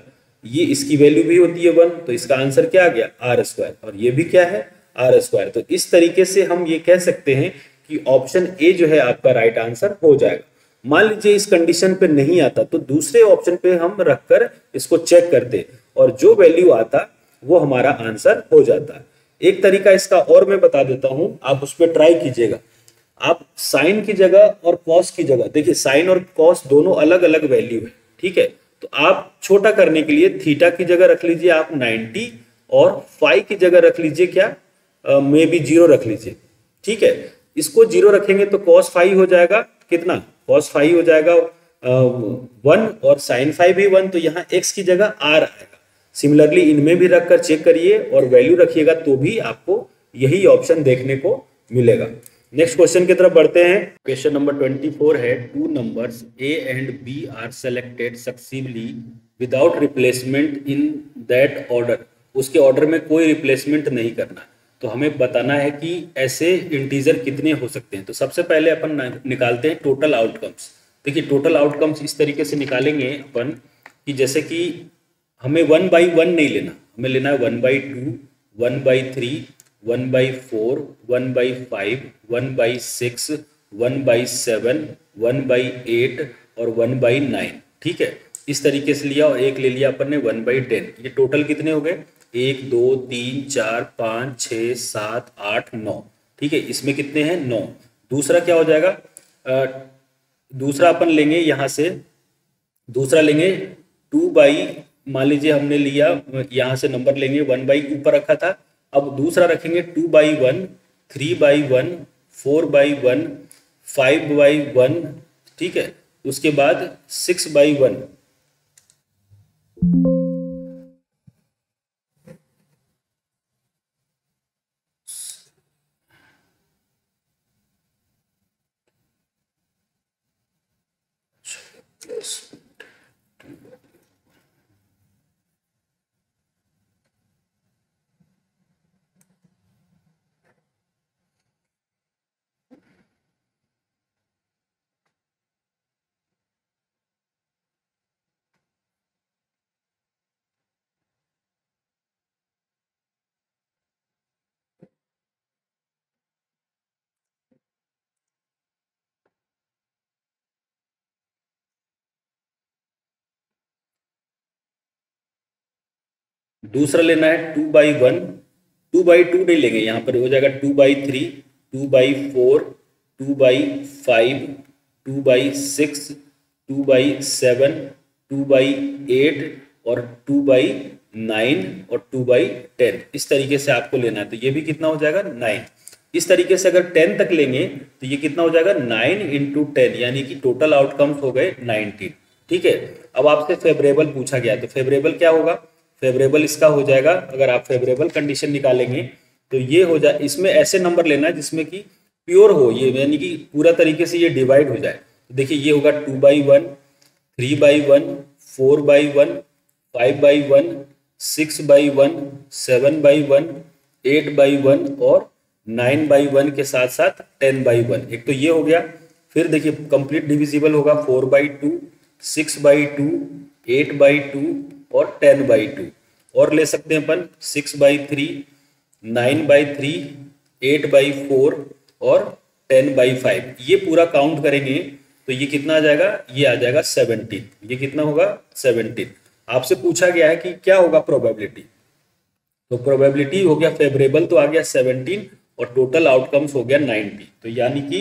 ये इसकी वैल्यू भी होती है 1, तो इसका आंसर क्या आ गया आर स्क्वायर, और ये भी क्या है आर स्क्वायर। तो इस तरीके से हम ये कह सकते हैं कि ऑप्शन ए जो है आपका राइट आंसर हो जाएगा। मान लीजिए इस कंडीशन पे नहीं आता तो दूसरे ऑप्शन पे हम रखकर इसको चेक करते और जो वैल्यू आता वो हमारा आंसर हो जाता। एक तरीका इसका और मैं बता देता हूं, आप उस पर ट्राई कीजिएगा। आप साइन की जगह और कॉस की जगह, देखिए साइन और कॉस दोनों अलग अलग वैल्यू है, ठीक है। तो आप छोटा करने के लिए थीटा की जगह रख लीजिए आप 90 और फाई की जगह रख लीजिए क्या मे बी 0 रख लीजिए, ठीक है। इसको 0 रखेंगे तो कॉस फाई हो जाएगा कितना, कॉस फाई हो जाएगा 1 और साइन फाई भी 1, तो यहाँ x की जगह r आएगा। सिमिलरली इनमें भी रखकर चेक करिए और वैल्यू रखिएगा तो भी आपको यही ऑप्शन देखने को मिलेगा। नेक्स्ट क्वेश्चन की तरफ बढ़ते हैं। क्वेश्चन नंबर 24 है, 2 numbers a and b are selected successively without replacement in that order. उसके ऑर्डर में कोई रिप्लेसमेंट नहीं करना, तो हमें बताना है कि ऐसे इंटीजर कितने हो सकते हैं। तो सबसे पहले अपन निकालते हैं टोटल आउटकम्स। देखिए टोटल आउटकम्स इस तरीके से निकालेंगे अपन कि जैसे कि हमें 1/1 नहीं लेना, हमें लेना है 1/2, 1/3, 1/4, 1/5, 1/6, 1/7, 1/8 और 1/9, ठीक है। इस तरीके से लिया और एक ले लिया अपन ने 1/10। ये टोटल कितने हो गए 1 2 3 4 5 6 7 8 9, ठीक है, इसमें कितने हैं 9। दूसरा क्या हो जाएगा, दूसरा अपन लेंगे यहाँ से, दूसरा लेंगे 2 बाई, मान लीजिए हमने लिया यहाँ से नंबर लेंगे 1 बाई ऊपर रखा था, अब दूसरा रखेंगे 2/1, 3/1, 4/1, 5/1, ठीक है, उसके बाद 6/1। दूसरा लेना है 2/1, 2/2 नहीं लेंगे, यहाँ पर हो जाएगा 2/3, 2/4, 2/5, 2/6, 2/7, 2/8 और 2/9 और 2/10, इस तरीके से आपको लेना है। तो ये भी कितना हो जाएगा 9। इस तरीके से अगर 10 तक लेंगे तो ये कितना हो जाएगा 9 × 10, यानी कि टोटल आउटकम्स हो गए 19। ठीक है, अब आपसे फेवरेबल पूछा गया, तो फेवरेबल क्या होगा, फेवरेबल इसका हो जाएगा, अगर आप फेवरेबल कंडीशन निकालेंगे तो ये हो जाए, इसमें ऐसे नंबर लेना है जिसमें कि प्योर हो ये, यानी कि पूरा तरीके से ये डिवाइड हो जाए। देखिए ये होगा 2/1, 3/1, 4/1, 5/1, 6/1, 7/1, 8/1 और 9/1 के साथ साथ 10/1। एक तो ये हो गया, फिर देखिए कंप्लीट डिविजिबल होगा 4/2, 6/2, 8/2 और 10/2, और ले सकते हैं अपन 6/3, 9/3, 8/4 और 10/5। ये पूरा काउंट करेंगे तो ये कितना आ जाएगा, ये आ जाएगा 17। ये कितना होगा 17। आपसे पूछा गया है कि क्या होगा प्रोबेबिलिटी, तो प्रोबेबिलिटी हो गया फेवरेबल तो आ गया 17 और टोटल आउटकम्स हो गया 90। तो यानी कि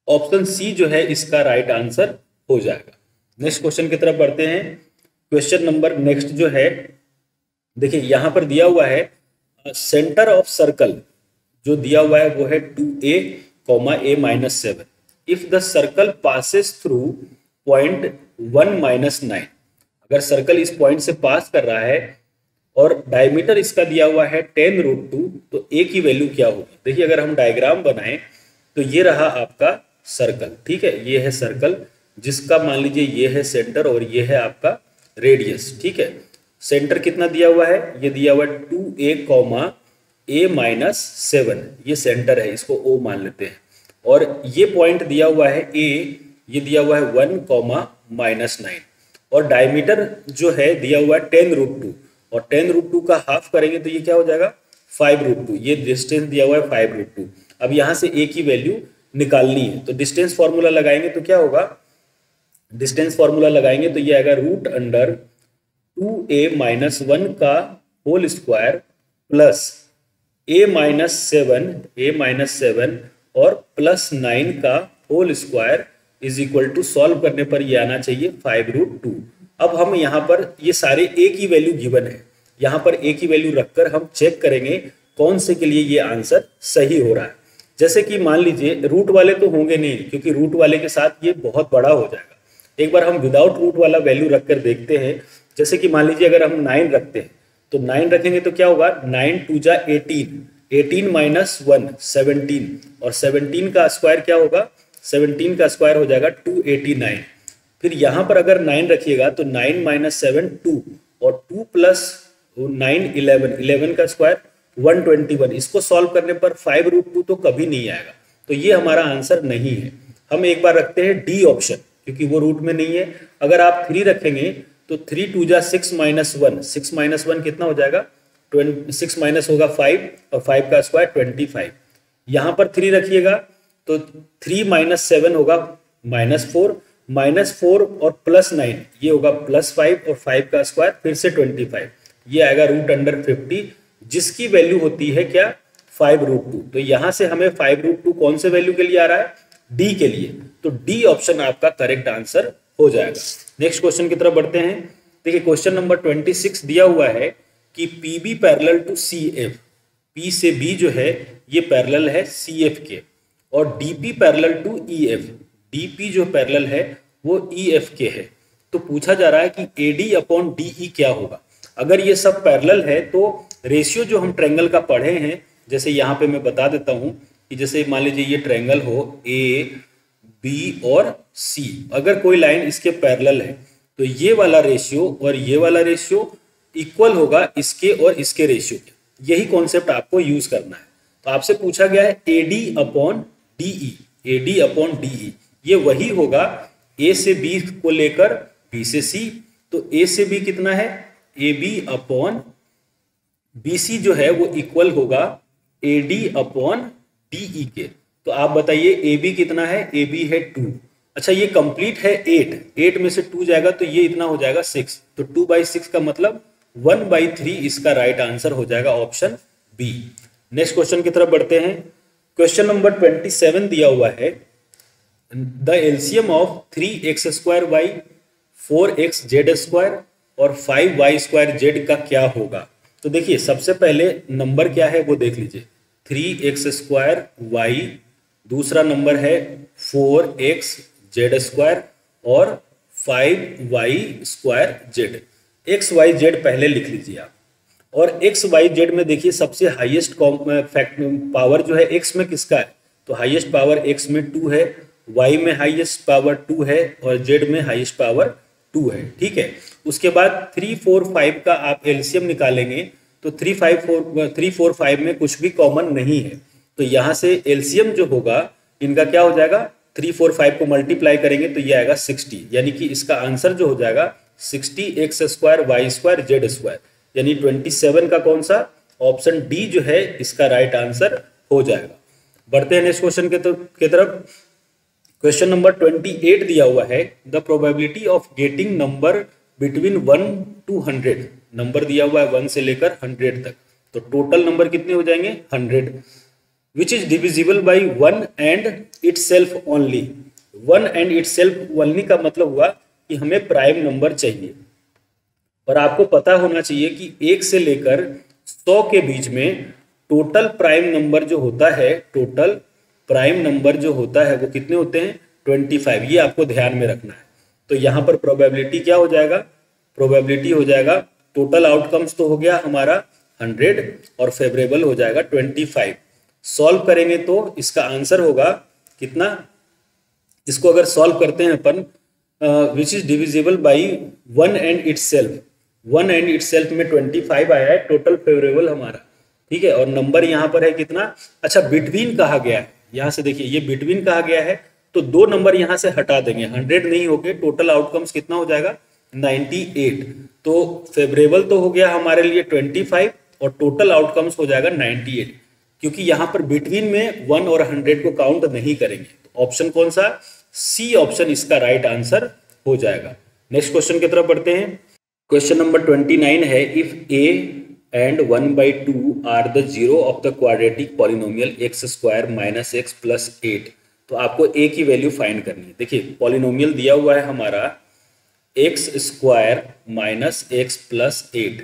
ऑप्शन सी जो है इसका राइट आंसर हो जाएगा। नेक्स्ट क्वेश्चन की तरफ बढ़ते हैं। क्वेश्चन नंबर नेक्स्ट जो है, देखिए यहां पर दिया हुआ है सेंटर ऑफ सर्कल, जो दिया हुआ है वो है 2a, a-7 if the circle passes through point 1-9। अगर सर्कल इस पॉइंट से पास कर रहा है और डायमीटर इसका दिया हुआ है 10√2, तो a की वैल्यू क्या होगी। देखिए अगर हम डायग्राम बनाएं तो ये रहा आपका सर्कल, ठीक है, ये है सर्कल जिसका मान लीजिए ये है सेंटर और ये है आपका रेडियस। ठीक है, सेंटर कितना दिया हुआ है, ये दिया हुआ है 2a, a-7, ये सेंटर है, इसको o मान लेते हैं, और ये पॉइंट दिया हुआ है a, ये दिया हुआ है 1, और डायमीटर जो है दिया हुआ है 10√2, और 10√2 का हाफ करेंगे तो ये क्या हो जाएगा 5√2, ये डिस्टेंस दिया हुआ है 5√2। अब यहाँ से a की वैल्यू निकालनी है, तो डिस्टेंस फॉर्मूला लगाएंगे तो क्या होगा, डिस्टेंस फॉर्मूला लगाएंगे तो ये आएगा √2a-1 का होल स्क्वायर प्लस a-7 और प्लस 9 का whole square is equal to, solve करने पर ये आना चाहिए 5√2। अब हम यहाँ पर ये सारे a की वैल्यू गिवन है, यहाँ पर a की वैल्यू रखकर हम चेक करेंगे कौन से के लिए ये आंसर सही हो रहा है। जैसे कि मान लीजिए रूट वाले तो होंगे नहीं, क्योंकि रूट वाले के साथ ये बहुत बड़ा हो जाएगा। एक बार हम विदाउट रूट वाला वैल्यू रखकर देखते हैं। जैसे कि मान लीजिए अगर हम 9 रखते हैं तो 9 रखेंगे तो क्या होगा, 9×2 = 18, 18 - 1 17, और 17 का स्क्वायर क्या होगा, 17 का स्क्वायर हो जाएगा 289। फिर यहाँ पर अगर 9 रखिएगा तो 9 - 7 2, और 2 + 9 11, 11 का स्क्वायर 121। इसको सॉल्व करने पर 5√2 तो कभी नहीं आएगा, तो ये हमारा आंसर नहीं है। हम एक बार रखते हैं डी ऑप्शन, क्योंकि वो रूट में नहीं है। अगर आप 3 रखेंगे तो 3×2 = 6 - 1, 6 - 1 कितना हो जाएगा, 6 माइनस होगा 5, और 5 का स्क्वायर 25। यहाँ पर 3 रखिएगा तो 3 - 7 होगा -4, -4 और +9 ये होगा +5, और 5 का स्क्वायर फिर से 25, ये आएगा √50, जिसकी वैल्यू होती है क्या 5√2। तो यहां से हमें 5√2 कौन से वैल्यू के लिए आ रहा है? डी के लिए। तो डी ऑप्शन आपका करेक्ट आंसर हो जाएगा। नेक्स्ट क्वेश्चन की तरफ बढ़ते हैं। देखिए क्वेश्चन नंबर 26 दिया हुआ है कि P B parallel to C F, P से बी जो है ये पैरेलल है सी एफ के, और DP parallel to E F, DP जो पैरेलल है वो ई एफ के है। तो पूछा जा रहा है कि एडी अपॉन डीई क्या होगा। अगर ये सब पैरेलल है तो रेशियो जो हम ट्रायंगल का पढ़े हैं, जैसे यहाँ पे मैं बता देता हूँ कि जैसे मान लीजिए ये ट्रायंगल हो ए बी और सी, अगर कोई लाइन इसके पैरेलल है तो ये वाला रेशियो और ये वाला रेशियो इक्वल होगा इसके और इसके रेशियो के। यही कॉन्सेप्ट आपको यूज करना है। तो आपसे पूछा गया है AD upon DE, AD upon DE ये वही होगा ए से बी को लेकर बी से सी। तो ए से बी कितना है? A B upon B C जो है वो इक्वल होगा ए डी अपॉन डीई के। तो आप बताइए ए बी कितना है? ए बी है 2। अच्छा ये कंप्लीट है 8, 8 में से 2 जाएगा तो ये इतना हो जाएगा 6। तो 2/6 का मतलब 1/3 इसका राइट आंसर हो जाएगा ऑप्शन बी। नेक्स्ट क्वेश्चन की तरफ बढ़ते हैं। क्वेश्चन नंबर 27 दिया हुआ है the LCM of 3x² y 4xz² और 5y² z का क्या होगा। तो देखिए सबसे पहले नंबर क्या है वो देख लीजिए, 3x² y, दूसरा नंबर है 4xz² और 5y² z। X Y Z पहले लिख लीजिए आप। और एक्स वाई जेड में देखिए सबसे हाईएस्ट पावर जो है एक्स में किसका है? तो हाईएस्ट पावर एक्स में 2 है, वाई में हाईएस्ट पावर 2 है और जेड में हाईएस्ट पावर 2 है। ठीक है, उसके बाद 3, 4, 5 का आप एलसीएम निकालेंगे तो 3, 4, 5 में कुछ भी कॉमन नहीं है। तो यहाँ से एलसीएम जो होगा इनका क्या हो जाएगा? 3, 4, 5 को मल्टीप्लाई करेंगे तो ये आएगा 60, यानी कि इसका आंसर जो हो जाएगा 60x² y² z², यानी 27 का कौन सा? ऑप्शन डी जो है इसका राइट आंसर हो जाएगा। बढ़ते हैं नेक्स्ट क्वेश्चन के तरफ। क्वेश्चन नंबर 28 दिया हुआ है the probability of getting number between 1 to 100, number दिया हुआ है 1 से लेकर 100 तक। तो टोटल नंबर कितने हो जाएंगे? 100, विच is divisible by 1 and itself only. 1 and itself only का मतलब हुआ कि हमें प्राइम नंबर चाहिए, और आपको पता होना चाहिए कि 1 से लेकर 100 के बीच में टोटल प्राइम नंबर जो होता है, टोटल प्राइम नंबर जो होता है वो कितने होते हैं? 25। ये आपको ध्यान में रखना है। तो यहाँ पर प्रोबेबिलिटी क्या हो जाएगा? प्रोबेबिलिटी हो जाएगा, टोटल आउटकम्स तो हो गया हमारा 100 और फेवरेबल हो जाएगा 25। सॉल्व करेंगे तो इसका आंसर होगा कितना? इसको अगर सॉल्व करते हैं अपन, which is divisible by 1 and itself, 1 and itself में 25 आया है टोटल फेवरेबल हमारा। ठीक है, और नंबर यहाँ पर है कितना? अच्छा बिटवीन कहा गया है, यहाँ से देखिए ये बिटवीन कहा गया है तो 2 नंबर यहाँ से हटा देंगे, 100 नहीं हो गए, टोटल आउटकम्स कितना हो जाएगा? 98। तो फेवरेबल तो हो गया हमारे लिए 25 और टोटल आउटकम्स हो जाएगा 98, क्योंकि यहाँ पर बिटवीन में 1 और 100 को काउंट नहीं करेंगे। तो ऑप्शन कौन सा? सी ऑप्शन इसका राइट आंसर हो जाएगा। नेक्स्ट क्वेश्चन की तरफ बढ़ते हैं। क्वेश्चन नंबर 29 है if a and 1/2 are the zero of the quadratic polynomial x² - x + 8। तो आपको a की वैल्यू फाइंड करनी है। देखिए पॉलिनोमियल दिया हुआ है हमारा x² - x + 8।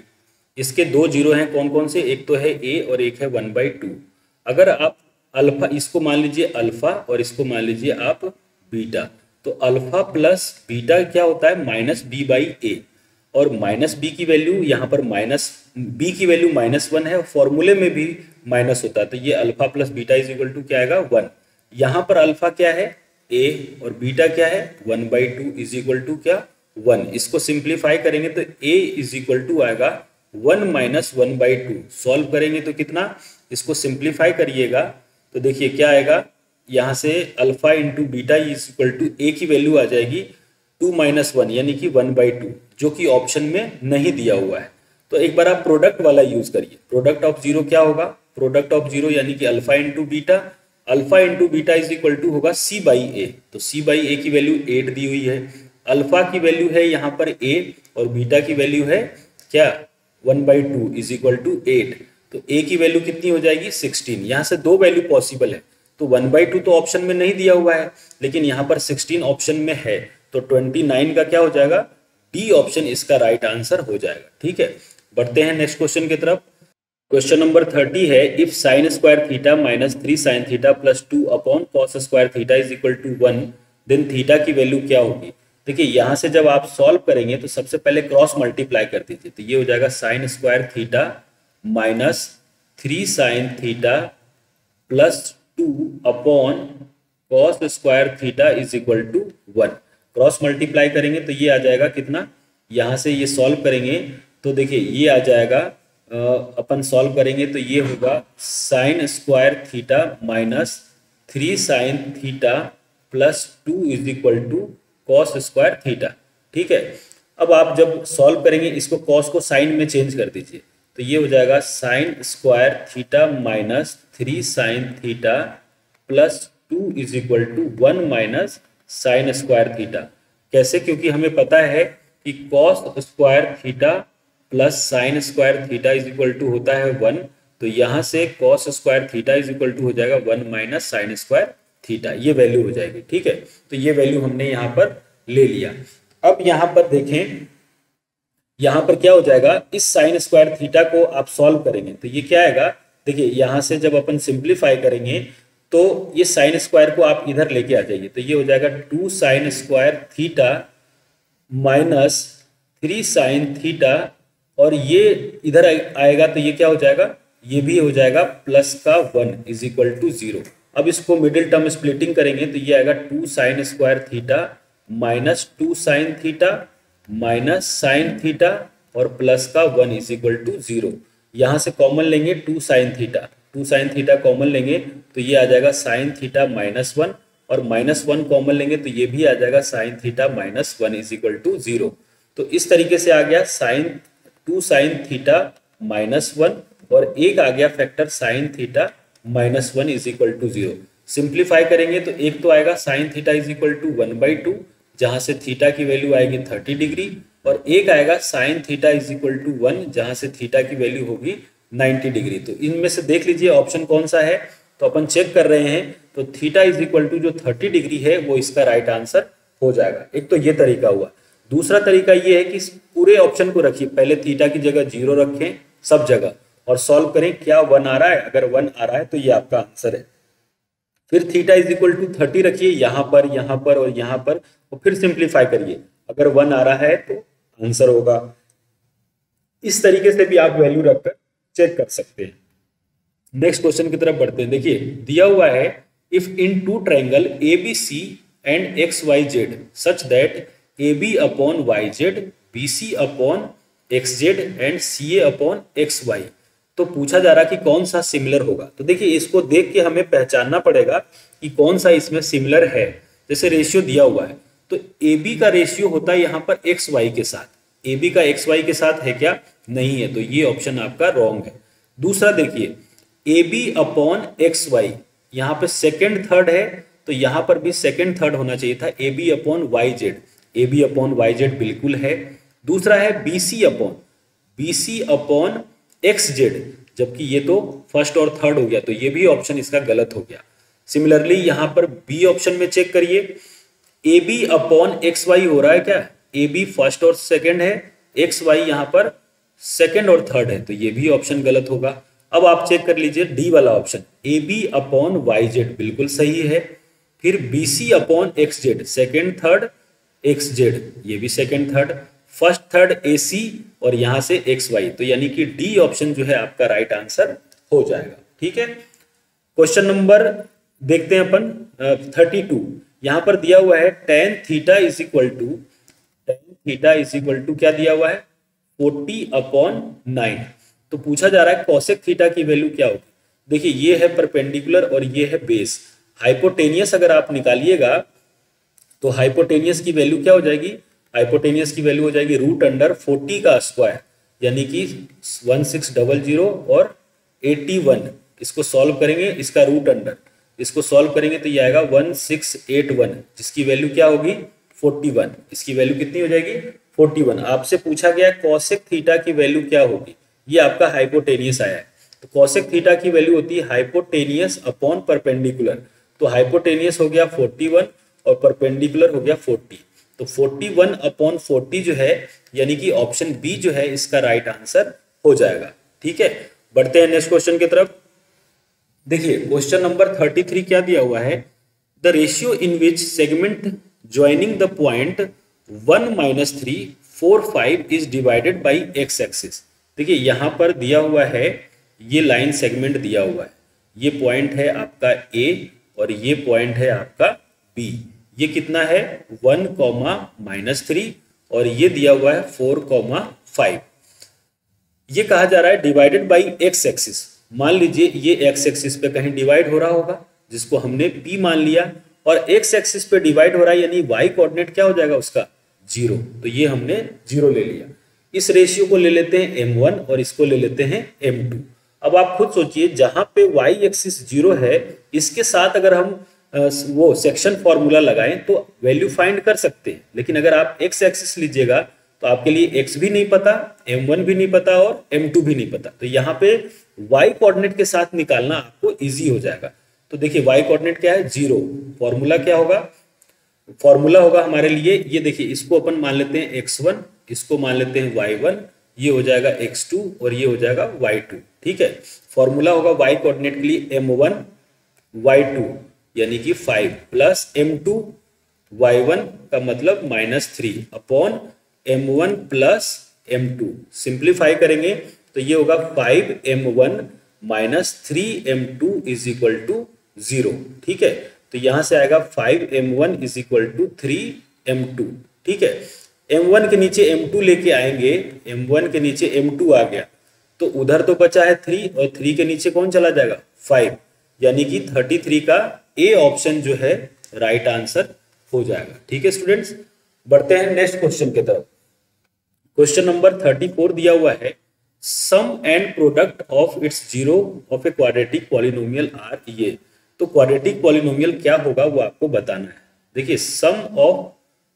इसके 2 जीरो हैं, कौन कौन से? एक तो है a और एक है 1/2। अगर आप अल्फा, इसको मान लीजिए अल्फा और इसको मान लीजिए आप बीटा, तो अल्फा प्लस बीटा क्या होता है? -b/a, और माइनस बी की वैल्यू यहाँ पर बी की वैल्यू -1 है, फॉर्मूले में भी माइनस होता है। तो ये alpha plus beta is equal to क्या आएगा? 1। यहाँ पर अल्फा क्या है? a, और बीटा क्या है? 1/2 इज इक्वल टू क्या? 1। इसको सिंप्लीफाई करेंगे तो a इज इक्वल टू आएगा 1 - 1/2। सॉल्व करेंगे तो कितना? इसको सिंप्लीफाई करिएगा तो देखिए क्या आएगा, यहाँ से alpha into beta is equal to a की वैल्यू आ जाएगी 2 - 1 यानी कि 1/2, जो कि ऑप्शन में नहीं दिया हुआ है। तो एक बार आप प्रोडक्ट वाला यूज करिए। प्रोडक्ट ऑफ जीरो क्या होगा? प्रोडक्ट ऑफ जीरो यानी कि alpha into beta, alpha into beta is equal to होगा c/a। तो c/a की वैल्यू 8 दी हुई है, अल्फा की वैल्यू है यहाँ पर a और बीटा की वैल्यू है क्या? 1/2 इज इक्वल टू 8। तो a की वैल्यू कितनी हो जाएगी 16। यहाँ से दो वैल्यू पॉसिबल है, तो 1/2 तो ऑप्शन में नहीं दिया हुआ है, लेकिन यहाँ पर 16 ऑप्शन में है, तो 29 का क्या हो जाएगा, डी ऑप्शन इसका राइट आंसर हो जाएगा। ठीक है, बढ़ते हैं नेक्स्ट क्वेश्चन की तरफ। क्वेश्चन नंबर 30 है, if sine square theta minus 3 sine theta plus 2 upon cos square theta is equal to 1, then theta की वैल्यू क्या होगी। देखिए यहाँ से जब आप सॉल्व करेंगे तो सबसे पहले क्रॉस मल्टीप्लाई कर दीजिए, तो ये हो जाएगा sine square theta minus 3 sine theta plus 2 upon cos square theta is equal to 1। Cross multiply करेंगे तो ये आ जाएगा कितना, यहाँ से ये सॉल्व करेंगे तो देखिए ये आ जाएगा, अपन सॉल्व करेंगे तो ये होगा sine square theta minus 3 sine theta plus 2 is equal to cos square theta. ठीक है, अब आप जब सॉल्व करेंगे इसको कॉस को साइन में चेंज कर दीजिए, तो ये हो जाएगा sine square theta minus 3 sine theta plus 2 is equal to 1 minus sine square theta. कैसे, क्योंकि हमें पता है कि cos square theta plus sine square theta is equal to होता है 1, तो यहाँ से cos square theta is equal to हो जाएगा 1 माइनस साइन स्क्वायर थीटा, ये वैल्यू हो जाएगी। ठीक है, तो ये वैल्यू हमने यहाँ पर ले लिया। अब यहाँ पर देखें, यहाँ पर क्या हो जाएगा, इस साइन स्क्वायर थीटा को आप सॉल्व करेंगे तो ये क्या आएगा, देखिए यहाँ से जब अपन सिंप्लीफाई करेंगे तो ये साइन स्क्वायर को आप इधर लेके आ जाइए, तो ये हो जाएगा 2 sign square theta minus 3 sine theta, और ये इधर आएगा तो ये क्या हो जाएगा, ये भी हो जाएगा प्लस का 1 इज इक्वल टू 0। अब इसको मिडिल टर्म स्प्लिटिंग करेंगे तो ये आएगा 2 sign square theta minus 2 sign theta minus sine theta और प्लस का 1 इज इक्वल टू 0। यहाँ से कॉमन लेंगे 2 साइन थीटा कॉमन लेंगे तो ये आ जाएगा साइन थीटा माइनस 1, और माइनस 1 कॉमन लेंगे तो ये भी आ जाएगा sine theta minus 1 is equal to 0। तो इस तरीके से आ गया 2 साइन थीटा माइनस 1 और एक आ गया factor sine theta minus 1 is equal to 0। Simplify करेंगे तो एक तो आएगा sine theta is equal to 1/2, जहां से थीटा की वैल्यू आएगी 30 डिग्री, और एक आएगा sine theta is equal to 1, जहां से थीटा की वैल्यू होगी 90 डिग्री। तो इनमें से देख लीजिए ऑप्शन कौन सा है, तो अपन चेक कर रहे हैं, तो थीटा इज इक्वल टू जो 30 डिग्री है वो इसका राइट आंसर हो जाएगा। एक तो ये तरीका हुआ। दूसरा तरीका ये है कि पूरे ऑप्शन को रखिए, पहले थीटा की जगह 0 रखें सब जगह और सॉल्व करें, क्या 1 आ रहा है, अगर 1 आ रहा है तो ये आपका आंसर है। फिर थीटा इज इक्वल टू 30 रखिए यहाँ पर और यहाँ पर, और फिर सिंप्लीफाई करिए, अगर 1 आ रहा है तो आंसर होगा। इस तरीके से भी आप वैल्यू रखकर चेक कर सकते हैं। नेक्स्ट क्वेश्चन की तरफ बढ़ते हैं। देखिए दिया हुआ है, if in 2 triangle ABC and XYZ such that AB upon YZ, BC upon XZ and CA upon XY, तो पूछा जा रहा कि कौन सा सिमिलर होगा। तो देखिए इसको देख के हमें पहचानना पड़ेगा कि कौन सा इसमें सिमिलर है। जैसे रेशियो दिया हुआ है तो AB का रेशियो होता है यहाँ पर XY के साथ, AB का XY के साथ है क्या, नहीं है, तो ये ऑप्शन आपका रॉन्ग है। दूसरा देखिए AB अपॉन XY, यहाँ पे सेकेंड थर्ड है तो यहाँ पर भी सेकेंड थर्ड होना चाहिए था, AB अपॉन YZ बिल्कुल है। दूसरा है BC अपॉन XZ, जबकि ये तो फर्स्ट और थर्ड हो गया, तो ये भी ऑप्शन इसका गलत हो गया। सिमिलरली यहाँ पर बी ऑप्शन में चेक करिए, AB अपॉन XY हो रहा है क्या, AB फर्स्ट और सेकंड है, XY यहाँ पर सेकंड और थर्ड है, तो ये भी ऑप्शन गलत होगा। अब आप चेक कर लीजिए डी वाला ऑप्शन, AB अपॉन YZ बिल्कुल सही है। फिर BC upon XZ, second third XZ, ये भी second third, first third AC और यहां से XY, तो यानी कि डी ऑप्शन जो है आपका राइट आंसर हो जाएगा। ठीक है, क्वेश्चन नंबर देखते हैं अपन 32। यहां पर दिया हुआ है tan theta is equal to क्या दिया हुआ है 40/9, तो पूछा जा रहा है cosec थीटा की वैल्यू क्या होगी। देखिए ये है परपेंडिकुलर और ये है बेस, हाइपोटेनियस अगर आप निकालिएगा तो हाइपोटेनियस की वैल्यू क्या हो जाएगी, हाइपोटेनियस की वैल्यू हो जाएगी √40 का स्क्वायर, यानी कि 1600 और 81। इसको सॉल्व करेंगे, इसका रूट अंडर, इसको सॉल्व करेंगे तो ये आएगा 1681, जिसकी वैल्यू क्या होगी 41। इसकी वैल्यू कितनी हो जाएगी 41। आपसे पूछा गया कॉसेक थीटा की वैल्यू क्या होगी, ये आपका हाइपोटेनियस आया है। तो कोसेक थीटा की वैल्यू होती है हाइपोटेनियस अपॉन परपेंडिकुलर। तो हाइपोटेनियस हो गया 41 और परपेंडिकुलर हो गया 40। तो 41 अपॉन 40 जो है यानी कि ऑप्शन बी जो है इसका राइट आंसर हो जाएगा। ठीक है, बढ़ते हैं नेक्स्ट क्वेश्चन की तरफ। देखिए क्वेश्चन नंबर 33 क्या दिया हुआ है, the ratio in which segment joining the point 1 - 3 4 5 is divided by x axis. देखिए यहाँ पर दिया हुआ है, ये लाइन सेगमेंट दिया हुआ है, ये पॉइंट है आपका ए और ये पॉइंट है आपका बी। ये कितना है 1, -3 और ये दिया हुआ है 4, 5। ये कहा जा रहा है डिवाइडेड बाई एक्स एक्सिस। मान लीजिए ये एक्स एक्सिस पे कहीं डिवाइड हो रहा होगा जिसको हमने p मान लिया, और एक्स एक्सिस पे डिवाइड हो रहा है यानी y कोऑर्डिनेट क्या हो जाएगा उसका 0। तो ये हमने 0 ले लिया। इस रेशियो को ले लेते हैं m1 और इसको ले लेते हैं m2। अब आप खुद सोचिए, जहां पे y एक्सिस 0 है इसके साथ अगर हम वो सेक्शन फॉर्मूला लगाएं तो वैल्यू फाइंड कर सकते हैं, लेकिन अगर आप x एक्सिस लीजिएगा तो आपके लिए x भी नहीं पता, m1 भी नहीं पता और m2 भी नहीं पता। तो यहाँ पे y कोऑर्डिनेट के साथ निकालना आपको इजी हो जाएगा। तो देखिए y कोऑर्डिनेट क्या है 0, फॉर्मूला क्या होगा, फॉर्मूला होगा हमारे लिए, ये देखिए इसको अपन मान लेते हैं x1, इसको मान लेते हैं y1, ये हो जाएगा x2 और ये हो जाएगा y2। ठीक है, फॉर्मूला होगा y कोऑर्डिनेट के लिए m1 y2 यानी कि 5 प्लस m2 y1 का मतलब -3 upon m1 plus m2। Simplify करेंगे तो ये होगा 5m1 - 3m2 is equal to 0। ठीक है, तो यहां से आएगा 5m1 is equal to 3m2। ठीक है, m1 के नीचे m2 लेके आएंगे, m1 के नीचे m2 आ गया तो उधर तो बचा है 3 और 3 के नीचे कौन चला जाएगा 5, यानी कि 33 का ए ऑप्शन जो है राइट आंसर हो जाएगा। ठीक है स्टूडेंट्स, बढ़ते हैं नेक्स्ट क्वेश्चन की तरफ। क्वेश्चन नंबर 34 दिया हुआ है, sum and product of its zero of a quadratic polynomial are ये। तो क्वाड्रेटिक पॉलिनोमियल क्या होगा वो आपको बताना है। देखिए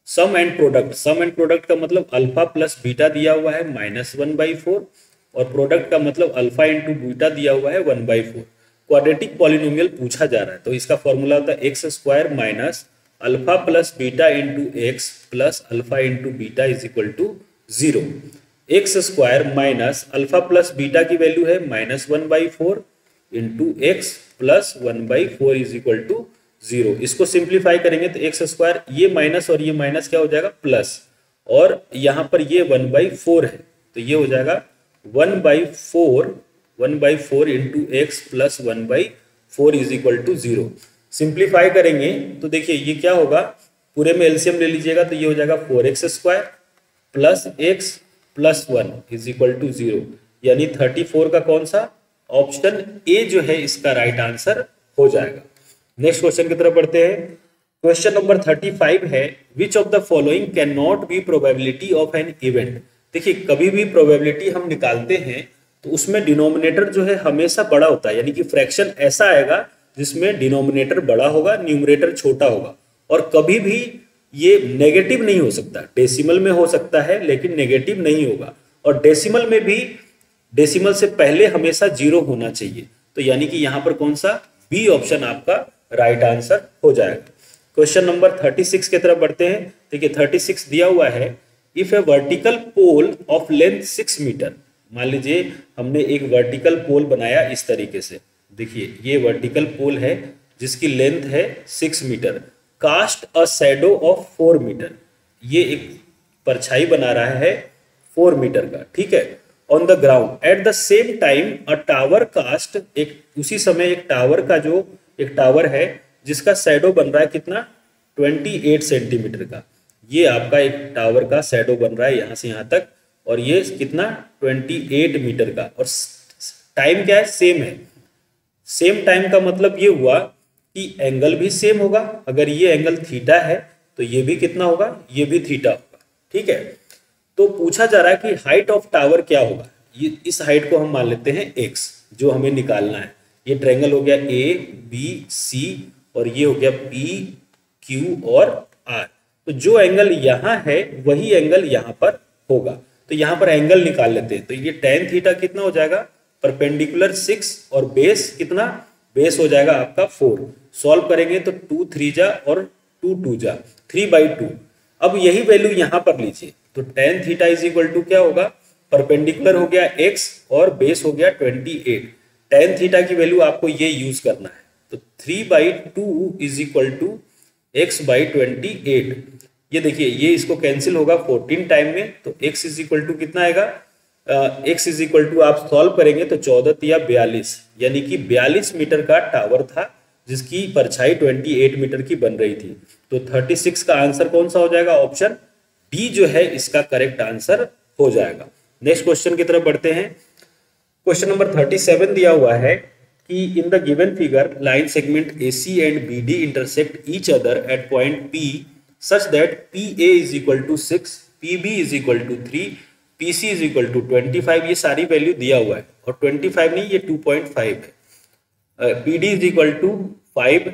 सम एंड प्रोडक्ट का मतलब अल्फा प्लस बीटा दिया हुआ है -1/4 और प्रोडक्ट का मतलब अल्फा इंटू बीटा दिया हुआ है 1/4। क्वाड्रेटिक पॉलिनोमियल पूछा जा रहा है तो इसका फॉर्मूला होता है x² minus alpha plus beta into x plus alpha into beta is equal to 0। x² minus alpha plus beta की वैल्यू है -1/4 into x plus 1/4 is equal to 0। इसको सिंप्लीफाई करेंगे तो x² ये माइनस और ये माइनस क्या हो जाएगा प्लस, और यहाँ पर ये 1/4 है तो ये हो जाएगा 1/4 into x plus 1/4 is equal to 0। Simplify करेंगे तो देखिए ये क्या होगा, पूरे में एलसीएम ले लीजिएगा तो ये हो जाएगा 4x² plus x plus 1 is equal to 0, यानी 34 का कौन सा ऑप्शन ए जो है इसका राइट आंसर हो जाएगा। नेक्स्ट क्वेश्चन की तरफ बढ़ते हैं। क्वेश्चन नंबर 35 है, which of the following can not be probability of an event. देखिए कभी भी प्रोबेबिलिटी हम निकालते हैं तो उसमें डिनोमिनेटर जो है हमेशा बड़ा होता है, यानी कि फ्रैक्शन ऐसा आएगा जिसमें डिनोमिनेटर बड़ा होगा न्यूमरेटर छोटा होगा, और कभी भी ये नेगेटिव नहीं हो सकता। डेसिमल में हो सकता है लेकिन नेगेटिव नहीं होगा, और डेसिमल में भी डेसिमल से पहले हमेशा 0 होना चाहिए। तो यानी कि यहाँ पर कौन सा बी ऑप्शन आपका राइट आंसर हो जाएगा। क्वेश्चन नंबर 36 की तरफ बढ़ते हैं। देखिए 36 दिया हुआ है, if a vertical pole of length 6 metre. मान लीजिए हमने एक वर्टिकल पोल बनाया इस तरीके से, देखिए ये वर्टिकल पोल है जिसकी लेंथ है 6 metre, cast a shadow of 4 metre. ये एक परछाई बना रहा है 4 मीटर का, ठीक है, on the ground. At the same time a tower cast, एक उसी समय एक टावर का जो एक टावर है जिसका शैडो बन रहा है कितना 28 सेंटीमीटर का। ये आपका एक टावर का शैडो बन रहा है यहाँ से यहाँ तक, और ये कितना 28 मीटर का, और टाइम क्या है सेम है। सेम टाइम का मतलब ये हुआ कि एंगल भी सेम होगा, अगर ये एंगल थीटा है तो ये भी कितना होगा, ये भी थीटा होगा, ठीक है। तो पूछा जा रहा है कि हाइट ऑफ टावर क्या होगा। ये इस हाइट को हम मान लेते हैं x, जो हमें निकालना है। ये ट्रायंगल हो गया ABC और ये हो गया PQ और R। तो जो एंगल यहाँ है वही एंगल यहाँ पर होगा, तो यहाँ पर एंगल निकाल लेते हैं। तो ये tan थीटा कितना हो जाएगा परपेंडिकुलर 6 और बेस कितना, बेस हो जाएगा आपका 4। सॉल्व करेंगे तो 2 3 जा और 2 2 जा 3/2। अब यही वैल्यू यहाँ पर लीजिए तो tan theta is equal to क्या होगा, परपेंडिकुलर हो गया x और बेस हो गया 28। tan थीटा की वैल्यू आपको ये यूज करना है, तो 3/2 इज इक्वल टू x/28। ये देखिए ये इसको कैंसिल होगा 14 टाइम में, तो x इज इक्वल टू कितना आएगा, x इज इक्वल टू आप सॉल्व करेंगे तो 14 या 42, यानी कि 42 मीटर का टावर था जिसकी परछाई 28 मीटर की बन रही थी। तो 36 का आंसर कौन सा हो जाएगा, ऑप्शन डी जो है इसका करेक्ट आंसर हो जाएगा। नेक्स्ट क्वेश्चन की तरफ बढ़ते हैं। क्वेश्चन नंबर 37 दिया हुआ है कि in the given figure line segment AC and BD intersect each other at point P such that PA is equal to 6, PB is equal to 3, PC is equal to 25। ये सारी वैल्यू दिया हुआ है और 25 नहीं, ये 2.5 है। PD is equal to 5,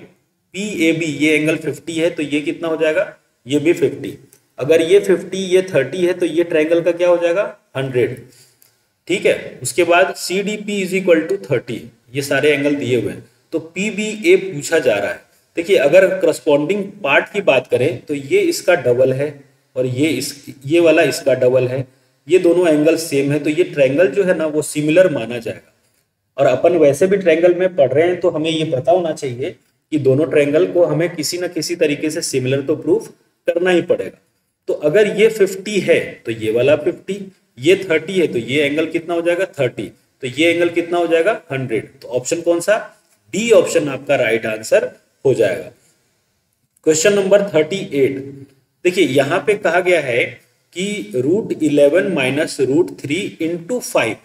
PAB ये एंगल 50 है तो ये कितना हो जाएगा, ये भी 50। अगर ये 50 ये 30 है तो ये ट्रायंगल का क्या हो जाएगा, 100। ठीक है, उसके बाद CDP इज इक्वल टू 30, ये सारे एंगल दिए हुए हैं। तो PBA पूछा जा रहा है। देखिए अगर करस्पॉन्डिंग पार्ट की बात करें तो ये इसका डबल है और ये वाला इसका डबल है, ये दोनों एंगल सेम है, तो ये ट्रायंगल जो है ना वो सिमिलर माना जाएगा। और अपन वैसे भी ट्रायंगल में पढ़ रहे हैं तो हमें ये पता होना चाहिए कि दोनों ट्रायंगल को हमें किसी न किसी तरीके से सिमिलर तो प्रूफ करना ही पड़ेगा। तो अगर ये 50 है तो ये वाला 50, ये 30 है तो ये एंगल कितना हो जाएगा 30, तो ये एंगल कितना हो जाएगा 100। तो ऑप्शन कौन सा, डी ऑप्शन आपका राइट आंसर हो जाएगा। क्वेश्चन नंबर 38 देखिए यहां पे कहा गया है कि √11 माइनस √3 इंटू 5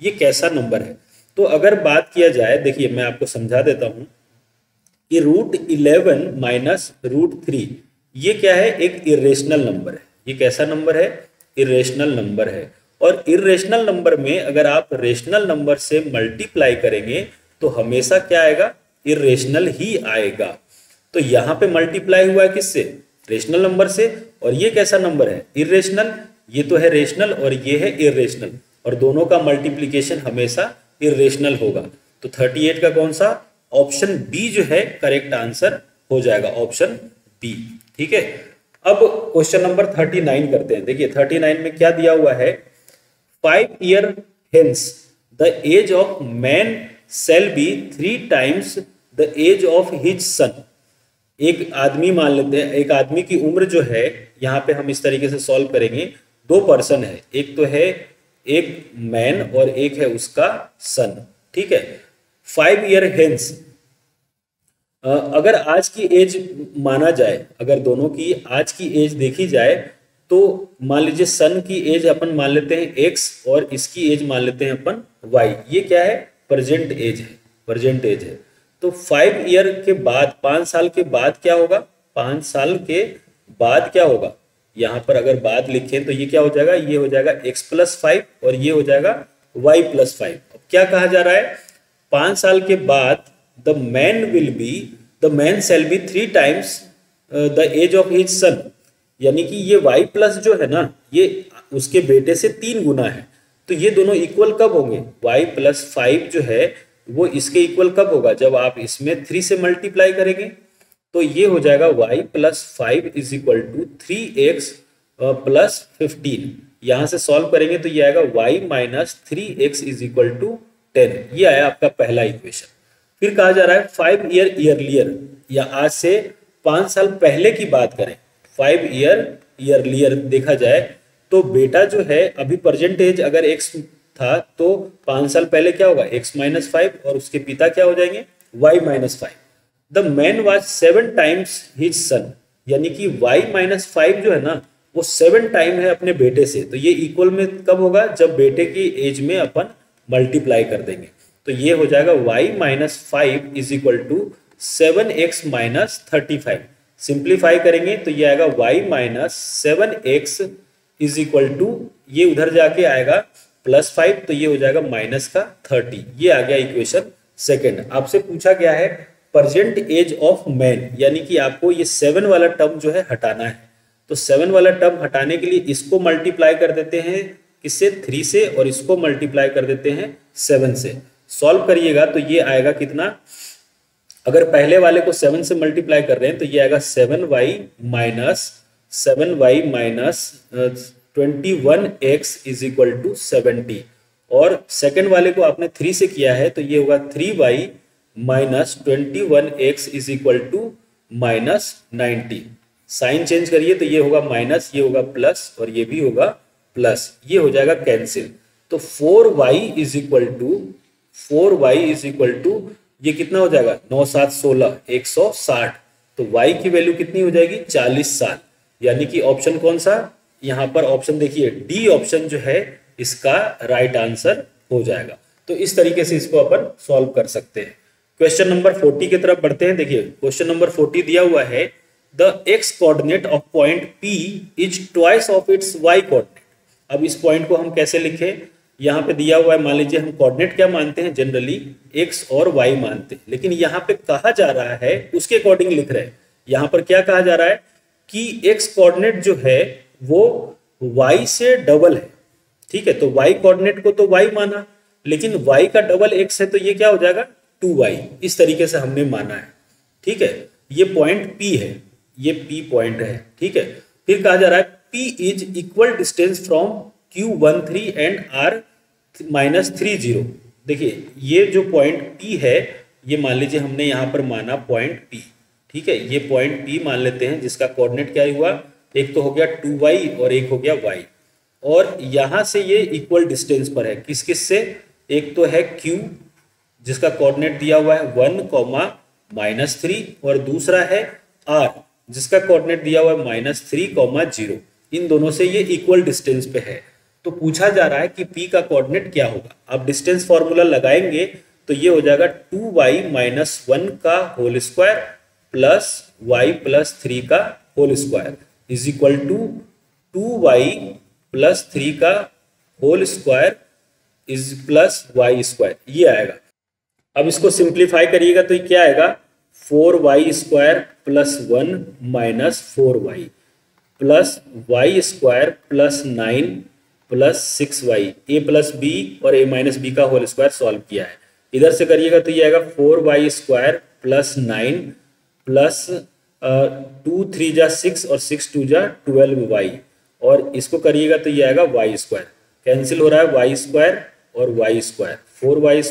ये कैसा नंबर है। तो अगर बात किया जाए, देखिए मैं आपको समझा देता हूं कि √11 माइनस √3 ये क्या है, एक इरेशनल नंबर है। ये कैसा नंबर है, इरेशनल नंबर है। और इरेशनल नंबर में अगर आप रेशनल नंबर से मल्टीप्लाई करेंगे तो हमेशा क्या आएगा, इरेशनल ही आएगा। तो यहाँ पे मल्टीप्लाई हुआ है किससे, रेशनल नंबर से, और ये कैसा नंबर है, इरेशनल। ये तो है रेशनल और ये है इरेशनल, और दोनों का मल्टीप्लीकेशन हमेशा इरेशनल होगा। तो 38 का कौन सा, ऑप्शन बी जो है करेक्ट आंसर हो जाएगा, ऑप्शन बी। ठीक है, अब क्वेश्चन नंबर 39 करते हैं। देखिए 39 में क्या दिया हुआ है, 5 years hence the age of man shall be 3 times the age of his son। एक आदमी मान लेते हैं, एक आदमी की उम्र जो है, यहाँ पे हम इस तरीके से सॉल्व करेंगे। 2 पर्सन है, एक तो है एक मैन और एक है उसका सन। ठीक है, 5 years hence अगर आज की एज माना जाए, अगर दोनों की आज की एज देखी जाए तो मान लीजिए सन की एज अपन मान लेते हैं x और इसकी एज मान लेते हैं अपन y। ये क्या है, प्रेजेंट एज है, प्रेजेंट एज है। तो 5 ईयर के बाद, 5 साल के बाद क्या होगा, 5 साल के बाद क्या होगा, यहाँ पर अगर बाद लिखें तो ये क्या हो जाएगा, ये हो जाएगा x+5 और ये हो जाएगा y+5। अब क्या कहा जा रहा है, 5 साल के बाद the man shall be 3 times the age of his son, यानी कि ये y प्लस जो है ना ये उसके बेटे से 3 गुना है। तो ये दोनों इक्वल कब होंगे, y+5 जो है वो इसके इक्वल कब होगा, जब आप इसमें 3 से मल्टीप्लाई करेंगे। तो ये हो जाएगा y+5 is equal to 3x + 15। यहाँ से सॉल्व करेंगे तो ये आएगा y-3x इज इक्वल टू 10। ये आया आपका पहला इक्वेशन। फिर कहा जा रहा है 5 year earlier, या आज से 5 साल पहले की बात करें, 5 year earlier देखा जाए तो बेटा जो है अभी प्रेजेंट एज अगर x था तो 5 साल पहले क्या होगा, x-5 और उसके पिता क्या हो जाएंगे, y-5। The man was 7 times his son, यानी कि y-5 जो है ना वो 7 टाइम है अपने बेटे से। तो ये इक्वल में कब होगा, जब बेटे की एज में अपन मल्टीप्लाई कर देंगे। तो ये हो जाएगा y-5 is equal to 7x-35। Simplify करेंगे तो ये आएगा y-7x इज इक्वल टू, ये उधर जाके आएगा +5, तो ये हो जाएगा -30। ये आ गया इक्वेशन सेकंड। आपसे पूछा गया है प्रेजेंट एज ऑफ मैन, यानी कि आपको ये 7 वाला टर्म जो है हटाना है। तो 7 वाला टर्म हटाने के लिए इसको मल्टीप्लाई कर देते हैं किससे, 3 से, और इसको मल्टीप्लाई कर देते हैं 7 से। सॉल्व करिएगा तो ये आएगा कितना, अगर पहले वाले को 7 से मल्टीप्लाई कर रहे हैं तो ये आएगा 7y minus 21x is equal to 70, और सेकेंड वाले को आपने 3 से किया है तो ये होगा 3y minus 21x is equal to minus 90। Sign change करिए तो ये होगा माइनस, ये होगा प्लस और ये भी होगा प्लस, ये हो जाएगा कैंसिल। तो 4y इज इक्वल टू ये कितना हो जाएगा, 9 7 16 160। तो y की वैल्यू कितनी हो जाएगी, 40 साल। यानी कि ऑप्शन कौन सा, यहाँ पर ऑप्शन देखिए डी ऑप्शन जो है इसका राइट आंसर हो जाएगा। तो इस तरीके से इसको अपन सॉल्व कर सकते हैं। क्वेश्चन नंबर 40 की तरफ बढ़ते हैं। देखिए क्वेश्चन नंबर 40 दिया हुआ है, the x coordinate of point P is twice of its y coordinate. अब इस पॉइंट को हम कैसे लिखें, यहाँ पे दिया हुआ है, मान लीजिए हम कोऑर्डिनेट क्या मानते हैं, जनरली x और y मानते हैं, लेकिन यहाँ पे कहा जा रहा है उसके अकॉर्डिंग लिख रहे हैं। यहाँ पर क्या कहा जा रहा है कि x कोऑर्डिनेट जो है वो y से डबल है, ठीक है। तो y कोऑर्डिनेट को तो y माना, लेकिन y का डबल x है तो ये क्या हो जाएगा 2y। इस तरीके से हमने माना है, ठीक है। ये पॉइंट P है, ये P पॉइंट है, ठीक है। फिर कहा जा रहा है P is equal distance from Q13 and R -30। देखिए ये जो पॉइंट P है ये मान लीजिए हमने यहाँ पर माना पॉइंट P, ठीक है। ये पॉइंट P मान लेते हैं जिसका कोऑर्डिनेट क्या हुआ, एक तो हो गया 2y और एक हो गया y, और यहाँ से ये इक्वल डिस्टेंस पर है किस किस से, एक तो है Q जिसका कोऑर्डिनेट दिया हुआ है 1, -3, और दूसरा है R जिसका कोऑर्डिनेट दिया हुआ है -3, 0। इन दोनों से ये इक्वल डिस्टेंस पे है। तो पूछा जा रहा है कि P का कोऑर्डिनेट क्या होगा। अब डिस्टेंस फॉर्मूला लगाएंगे तो ये हो जाएगा 2y - 1 का होल स्क्वायर प्लस y + 3 का whole square is equal to 2y + 3 का whole square is plus y square, ये आएगा। अब इसको सिंप्लीफाई करिएगा तो ये क्या आएगा, 4y square plus 1 minus 4y plus y square plus 9 plus 6y, a plus b और a माइनस b का होल स्क्वायर सॉल्व किया है। इधर से करिएगा तो ये आएगा 4y स्क्वायर प्लस 9 प्लस 2 3 जा 6 और 6 2 जा 12y, और इसको करिएगा तो ये आएगा y स्क्वायर, कैंसिल हो रहा है y स्क्वायर और y square, 4y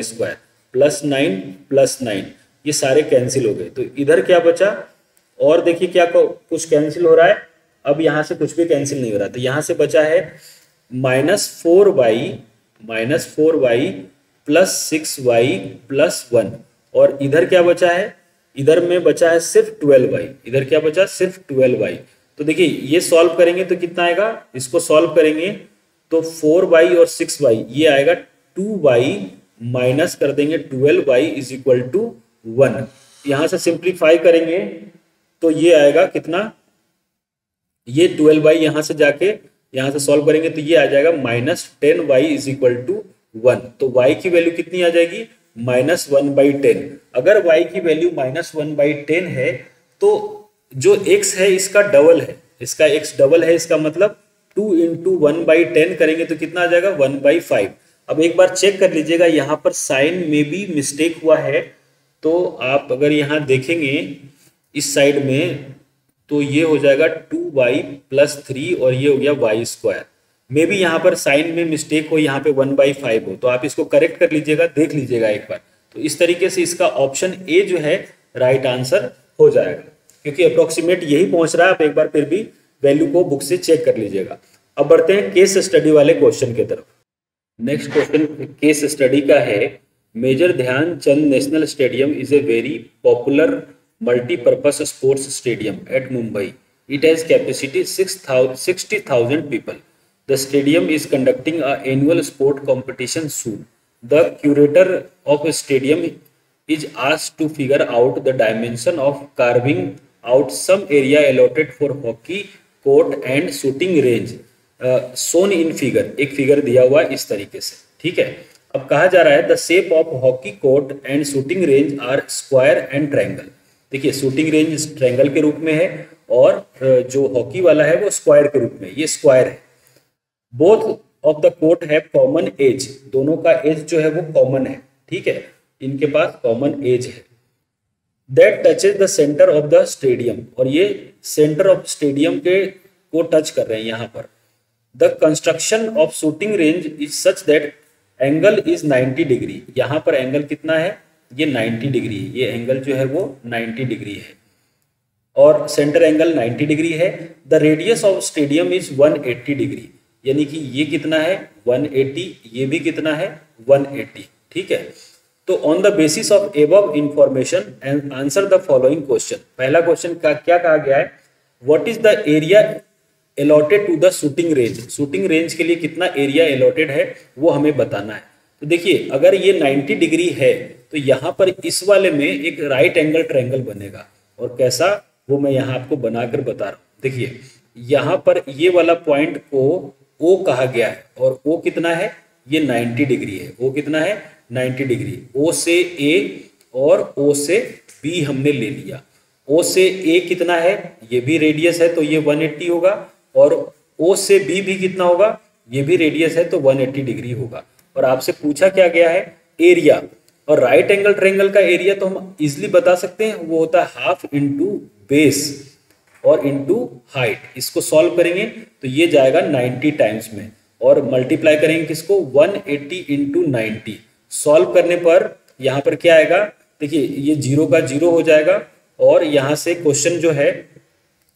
square plus 9 ये सारे कैंसिल हो गए। तो इधर क्या बचा, और देखिए क्या कुछ कैंसिल हो रहा है, अब यहाँ से कुछ भी कैंसिल नहीं हो रहा। तो यहाँ से बचा है -4y प्लस 6y प्लस 1, और इधर क्या बचा है, इधर में बचा है सिर्फ 12y, इधर क्या बचा, सिर्फ 12y। तो देखिए ये सॉल्व करेंगे तो कितना आएगा, इसको सॉल्व करेंगे तो 4y और 6y ये आएगा 2y माइनस कर देंगे 12y इज इक्वल टू 1। यहाँ से सिंप्लीफाई करेंगे तो ये आएगा कितना, ये 12y यहाँ से जाके यहाँ से सॉल्व करेंगे तो ये आ जाएगा -10y इज इक्वल टू 1। तो y की वैल्यू कितनी आ जाएगी, -1/10। अगर y की वैल्यू -1/10 है तो जो x है इसका डबल है, इसका x डबल है, इसका मतलब 2 × 1/10 करेंगे तो कितना आ जाएगा 1/5। अब एक बार चेक कर लीजिएगा, यहाँ पर साइन में भी मिस्टेक हुआ है। तो आप अगर यहाँ देखेंगे इस साइड में तो ये हो जाएगा 2y + 3 और ये हो गया y स्क्वायर। मे भी यहाँ पर साइन में मिस्टेक हो, यहाँ पे 1/5 हो, तो आप इसको करेक्ट कर लीजिएगा, देख लीजिएगा एक बार। तो इस तरीके से इसका ऑप्शन ए जो है राइट आंसर हो जाएगा, क्योंकि अप्रोक्सीमेट यही पहुंच रहा है। आप एक बार फिर भी वैल्यू को बुक से चेक कर लीजिएगा। अब बढ़ते हैं केस स्टडी वाले क्वेश्चन की तरफ। नेक्स्ट क्वेश्चन केस स्टडी का है, major Dhyanchand national stadium is a very popular multi-purpose sports stadium at Mumbai. It has capacity 60,000 people. The stadium is conducting an annual sport competition soon. The curator of a stadium is asked to figure out the dimension of carving out some area allotted for hockey court and shooting range. Shown in figure. एक फिगर दिया हुआ है इस तरीके से, ठीक है। अब कहा जा रहा है the shape of hockey court and shooting range are square and triangle. देखिए शूटिंग रेंज ट्रायंगल के रूप में है और जो हॉकी वाला है वो स्क्वायर के रूप में, ये स्क्वायर है। Both of the court have common edge, दोनों का एज जो है वो कॉमन है, ठीक है, इनके पास कॉमन एज है। That touches the centre of the stadium, और ये सेंटर ऑफ स्टेडियम के को टच कर रहे हैं यहाँ पर। The construction of shooting range is such that angle is 90 degree, यहाँ पर एंगल कितना है, ये 90 डिग्री, ये एंगल जो है वो 90 डिग्री है और सेंटर एंगल 90 डिग्री है। The radius of stadium is 180 degree, यानी कि ये कितना है 180, ये भी कितना है 180, ठीक है। तो on the basis of above information and answer the following question. पहला क्वेश्चन का क्या कहा गया है, what is the area allotted to the shooting range, shooting range के लिए कितना एरिया अलॉटेड है वो हमें बताना है। तो देखिए अगर ये 90 डिग्री है तो यहाँ पर इस वाले में एक राइट एंगल ट्रायंगल बनेगा, और कैसा वो मैं यहाँ आपको बनाकर बता रहा हूँ। देखिए यहाँ पर ये वाला पॉइंट को O कहा गया है, और O कितना है, ये 90 डिग्री है, O कितना है 90 डिग्री। O से A और O से B हमने ले लिया। O से A कितना है, ये भी रेडियस है तो ये 180 होगा, और O से B भी कितना होगा, ये भी रेडियस है तो 180 डिग्री होगा। और आपसे पूछा क्या गया है, एरिया, और राइट एंगल ट्रायंगल का एरिया तो हम इजिली बता सकते हैं, वो होता है हाफ इंटू बेस और इंटू हाइट। इसको सॉल्व करेंगे तो ये जाएगा 90 टाइम्स में, और मल्टीप्लाई करेंगे किसको 180 इंटू 90। सॉल्व करने पर यहाँ पर क्या आएगा, देखिए ये 0 का 0 हो जाएगा, और यहाँ से क्वेश्चन जो है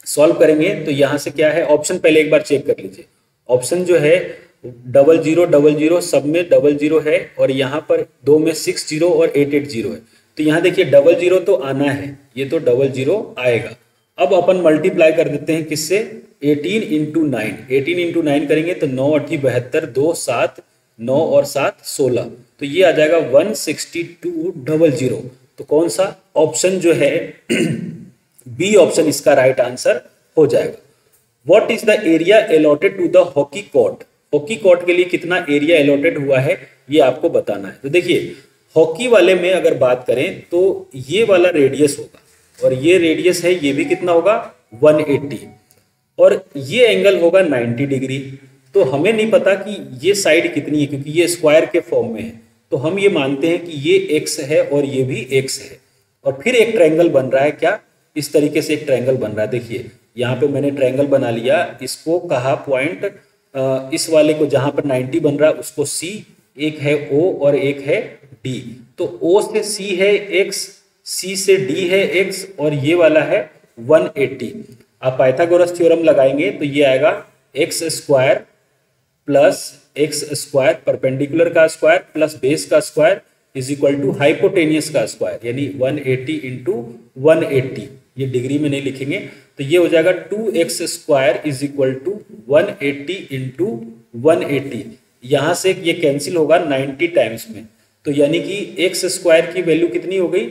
सॉल्व करेंगे तो यहाँ से क्या है, ऑप्शन पहले एक बार चेक कर लीजिए। ऑप्शन जो है 0000 सब में 00 है, और यहाँ पर 2 में 60 और 880 है। तो यहाँ देखिए 00 तो आना है, ये तो 00 आएगा। अब अपन मल्टीप्लाई कर देते हैं किससे, 18 इंटू 9, 18 इंटू 9 करेंगे तो 9 8 72, 2 7, 9 और 7 16, तो ये आ जाएगा 16200। तो कौन सा ऑप्शन जो है बी ऑप्शन इसका राइट आंसर हो जाएगा। What is the area allotted to the hockey court, hockey court के लिए कितना एरिया अलॉटेड हुआ है ये आपको बताना है। तो देखिए हॉकी वाले में अगर बात करें तो ये वाला रेडियस होगा, और ये रेडियस है, ये भी कितना होगा 180, और ये एंगल होगा 90 डिग्री। तो हमें नहीं पता कि ये साइड कितनी है, क्योंकि ये स्क्वायर के फॉर्म में है, तो हम ये मानते हैं कि ये x है और ये भी x है। और फिर एक ट्रायंगल बन रहा है, क्या इस तरीके से एक ट्रायंगल बन रहा है। देखिए यहाँ पे मैंने ट्रायंगल बना लिया, इसको कहा पॉइंट, इस वाले को जहां पर 90 बन रहा है उसको C, एक है O और एक है D। तो O से C है x, C से D है x, और ये वाला है 180। आप पाइथागोरस थ्योरम लगाएंगे तो ये आएगा x square plus x square perpendicular का स्क्वायर प्लस बेस का square is equal to hypotenuse का स्क्वायर, यानी 180 इंटू 180, ये डिग्री में नहीं लिखेंगे, तो ये हो जाएगा 2x square is equal to 180 into 180। यहाँ से ये कैंसिल होगा 90 टाइम्स में, तो यानी कि x स्क्वायर की वैल्यू कितनी हो गई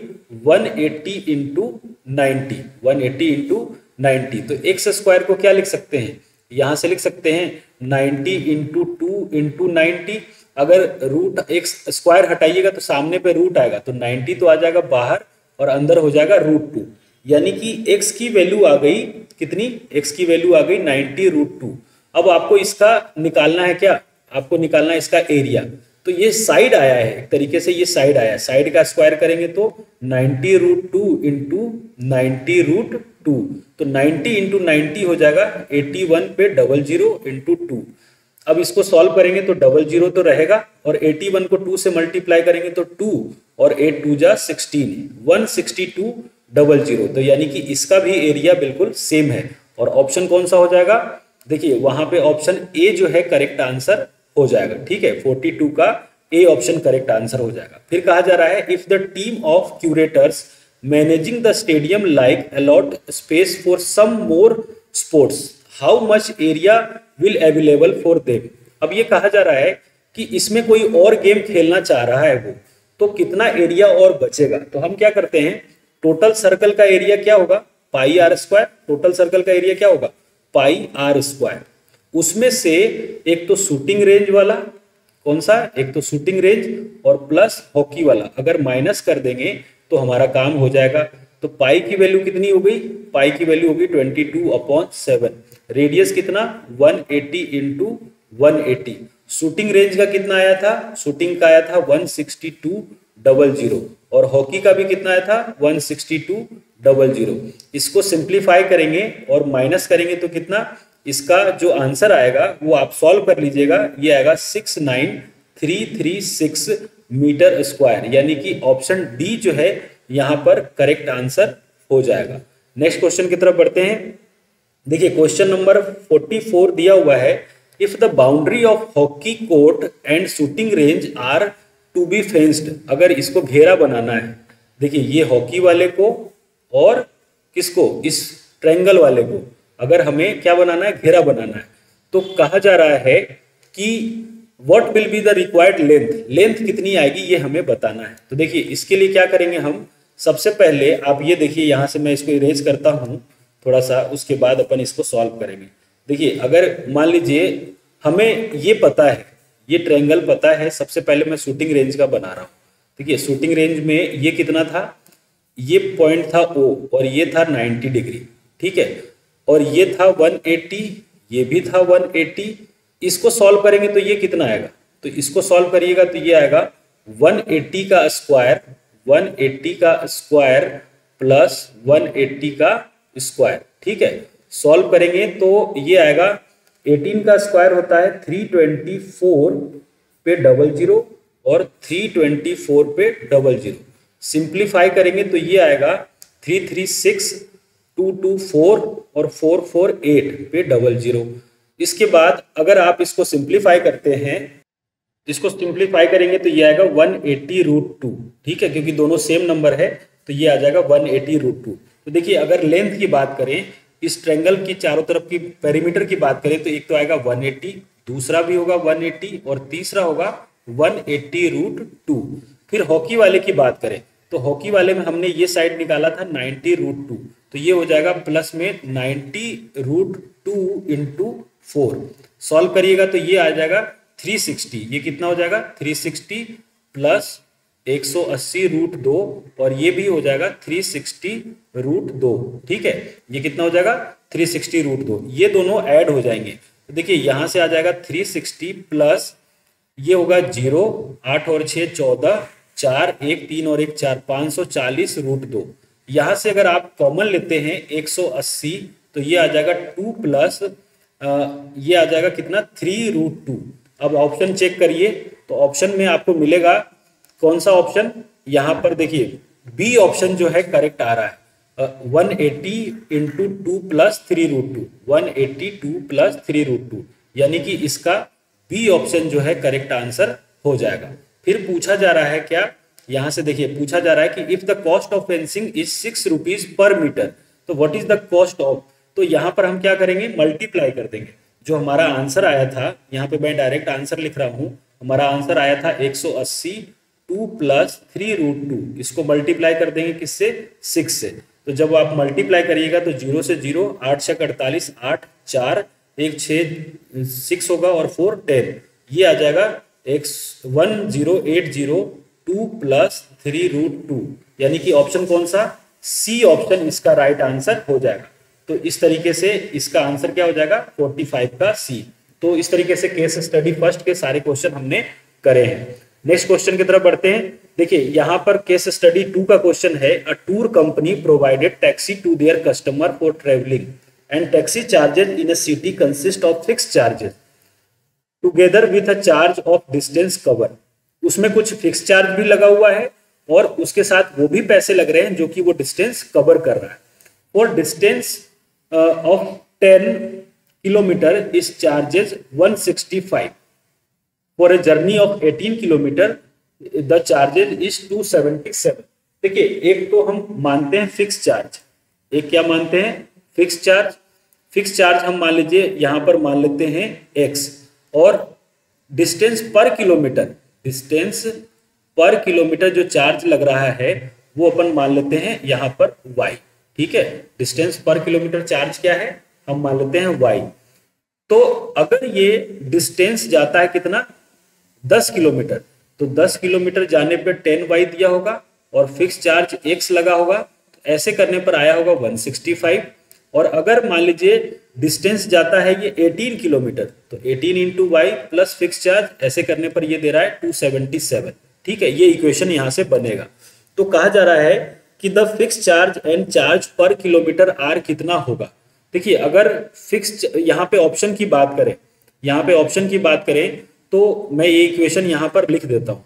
180 इंटू 90, 180 इंटू 90। तो x स्क्वायर को क्या लिख सकते हैं, यहाँ से लिख सकते हैं 90 इंटू 2 इंटू 90। अगर रूट x स्क्वायर हटाइएगा तो सामने पे रूट आएगा, तो 90 तो आ जाएगा बाहर और अंदर हो जाएगा √2, यानी कि x की वैल्यू आ गई कितनी, x की वैल्यू आ गई 90√2। अब आपको इसका निकालना है, क्या आपको निकालना है इसका एरिया। तो ये साइड आया है, एक तरीके से ये साइड आया है, साइड का स्क्वायर करेंगे तो 90√2 इंटू 90√2, तो 90 इंटू 90 हो जाएगा 81 पे 00 इंटू 2। अब इसको सॉल्व करेंगे तो 00 तो रहेगा, और 81 को 2 से मल्टीप्लाई करेंगे तो 2 और 8 2 जा 16, 16200। तो यानी कि इसका भी एरिया बिल्कुल सेम है, और ऑप्शन कौन सा हो जाएगा, देखिए वहां पे ऑप्शन ए जो है करेक्ट आंसर हो जाएगा, ठीक है, 42 का ए ऑप्शन करेक्ट आंसर हो जाएगा। फिर कहा जा रहा है if the team of curators managing the stadium like allot space for some more sports, how much area will available for them. अब ये कहा जा रहा है कि इसमें कोई और गेम खेलना चाह रहा है वो, तो कितना एरिया और बचेगा। तो हम क्या करते हैं, टोटल सर्कल का एरिया क्या होगा पाई आर स्क्वायर, टोटल सर्कल का एरिया क्या होगा पाई आर स्क्वायर। उसमें से एक तो शूटिंग रेंज वाला, कौन सा, एक तो शूटिंग रेंज और प्लस हॉकी वाला, अगर माइनस कर देंगे तो हमारा काम हो जाएगा। तो पाई की वैल्यू कितनी हो गई, पाई की वैल्यू होगी 22/7, रेडियस कितना 180 इंटू 180, शूटिंग रेंज का कितना आया था, शूटिंग का आया था 162.00 और हॉकी का भी कितना आया था 162.00। इसको सिंप्लीफाई करेंगे और माइनस करेंगे तो कितना, इसका जो आंसर आएगा वो आप सॉल्व कर लीजिएगा, ये आएगा 69336 मीटर स्क्वायर, यानी कि ऑप्शन डी जो है यहाँ पर करेक्ट आंसर हो जाएगा। नेक्स्ट क्वेश्चन की तरफ बढ़ते हैं। देखिए क्वेश्चन नंबर 44 दिया हुआ है, if the boundary of hockey court and shooting range are to be fenced, अगर इसको घेरा बनाना है, देखिए ये हॉकी वाले को और किसको, इस ट्रायंगल वाले को अगर हमें क्या बनाना है, घेरा बनाना है, तो कहा जा रहा है कि what will be the required length, length कितनी आएगी ये हमें बताना है। तो देखिए इसके लिए क्या करेंगे हम, सबसे पहले आप ये देखिए यहाँ से मैं इसको इरेज करता हूँ थोड़ा सा, उसके बाद अपन इसको सॉल्व करेंगे। देखिए अगर मान लीजिए हमें ये पता है, ये ट्रायंगल पता है, सबसे पहले मैं शूटिंग रेंज का बना रहा हूँ। देखिए शूटिंग रेंज में ये कितना था, ये पॉइंट था O और ये था 90 डिग्री, ठीक है, और ये था 180, ये भी था 180। इसको सॉल्व करेंगे तो ये कितना आएगा, तो इसको सॉल्व करिएगा तो ये आएगा 180 का स्क्वायर, 180 का स्क्वायर प्लस 180 का स्क्वायर, ठीक है। सॉल्व करेंगे तो ये आएगा 18 का स्क्वायर होता है 324 पे 00 और 324 पे 00। सिंप्लीफाई करेंगे तो ये आएगा 336 224 और 448 पे 00। इसके बाद अगर आप इसको सिंप्लीफाई करते हैं, इसको सिंप्लीफाई करेंगे तो ये आएगा 180√2, ठीक है, क्योंकि दोनों सेम नंबर है तो ये आ जाएगा 180√2। तो देखिए अगर लेंथ की बात करें, इस ट्रायंगल की चारों तरफ की पेरीमीटर की बात करें तो एक तो आएगा 180, दूसरा भी होगा 180 और तीसरा होगा 180√2। फिर हॉकी वाले की बात करें तो हॉकी वाले में हमने ये साइड निकाला था 90√2, तो ये हो जाएगा प्लस में 90√2 इंटू 4। सॉल्व करिएगा तो ये आ जाएगा 360, ये कितना हो जाएगा 360 प्लस 180√2 और ये भी हो जाएगा 360√2, ठीक है, ये कितना हो जाएगा 360√2, ये दोनों ऐड हो जाएंगे। तो देखिए यहाँ से आ जाएगा 360 प्लस ये होगा 0, 8 और 6 14, 4 1 3 और 1 4, 540√2। यहाँ से अगर आप कॉमन लेते हैं 180 तो ये आ जाएगा 2 प्लस ये आ जाएगा कितना 3√2। अब ऑप्शन चेक करिए तो ऑप्शन में आपको मिलेगा कौन सा ऑप्शन, यहाँ पर देखिए बी ऑप्शन जो है करेक्ट आ रहा है, 180 इंटू 2 प्लस 3√2, 182 प्लस 3√2, यानी कि इसका बी ऑप्शन जो है करेक्ट आंसर हो जाएगा। फिर पूछा जा रहा है क्या, यहाँ से देखिए पूछा जा रहा है कि if the cost of fencing is 6 rupees per metre तो what is the cost of, तो यहाँ पर हम क्या करेंगे मल्टीप्लाई कर देंगे। जो हमारा आंसर आया था, यहाँ पे मैं डायरेक्ट आंसर लिख रहा हूँ, हमारा आंसर आया था 180 2 प्लस 3√2, इसको मल्टीप्लाई कर देंगे किससे 6 से। तो जब आप मल्टीप्लाई करिएगा तो 0 से 0, 8 6 48, 8 4 1 6 6 होगा और 4 10, ये आ जाएगा 1080 प्लस 3√2, यानी कि ऑप्शन कौन सा, सी ऑप्शन इसका राइट आंसर हो जाएगा। तो इस तरीके से इसका आंसर क्या हो जाएगा 45 का सी। तो इस तरीके से केस स्टडी फर्स्ट के सारे क्वेश्चन हमने करे हैं। नेक्स्ट क्वेश्चन की तरफ बढ़ते हैं। देखिए यहाँ पर केस स्टडी 2 का क्वेश्चन है, a tour company provided taxi to their customer for travelling and taxi charges in a city consist of fix charges together with a charge of distance cover. उसमें कुछ फिक्स चार्ज भी लगा हुआ है और उसके साथ वो भी पैसे लग रहे हैं जो कि वो डिस्टेंस कवर कर रहा है। फॉर डिस्टेंस ऑफ 10 किलोमीटर इस charges 165, for a journey of 18 kilometre the charges is 277। देखिए एक तो हम मानते हैं फिक्स चार्ज, एक क्या मानते हैं फिक्स चार्ज। फिक्स चार्ज हम मान लीजिए यहाँ पर मान लेते हैं x और डिस्टेंस पर किलोमीटर, डिस्टेंस पर किलोमीटर जो चार्ज लग रहा है वो अपन मान लेते हैं यहाँ पर y, ठीक है। डिस्टेंस पर किलोमीटर चार्ज क्या है हम मान लेते हैं y। तो अगर ये डिस्टेंस जाता है कितना 10 किलोमीटर, तो 10 किलोमीटर जाने पे 10y दिया होगा और फिक्स चार्ज x लगा होगा, तो ऐसे करने पर आया होगा 165। और अगर मान लीजिए डिस्टेंस जाता है ये 18 किलोमीटर, तो 18 into y plus fix charge, ऐसे करने पर ये दे रहा है 277। ठीक है, ये इक्वेशन यहाँ से बनेगा। तो कहा जा रहा है कि the fix charge and charge पर किलोमीटर आर कितना होगा। देखिए अगर फिक्स यहाँ पे ऑप्शन की बात करें, यहाँ पे ऑप्शन की बात करें तो मैं ये इक्वेशन यहाँ पर लिख देता हूँ।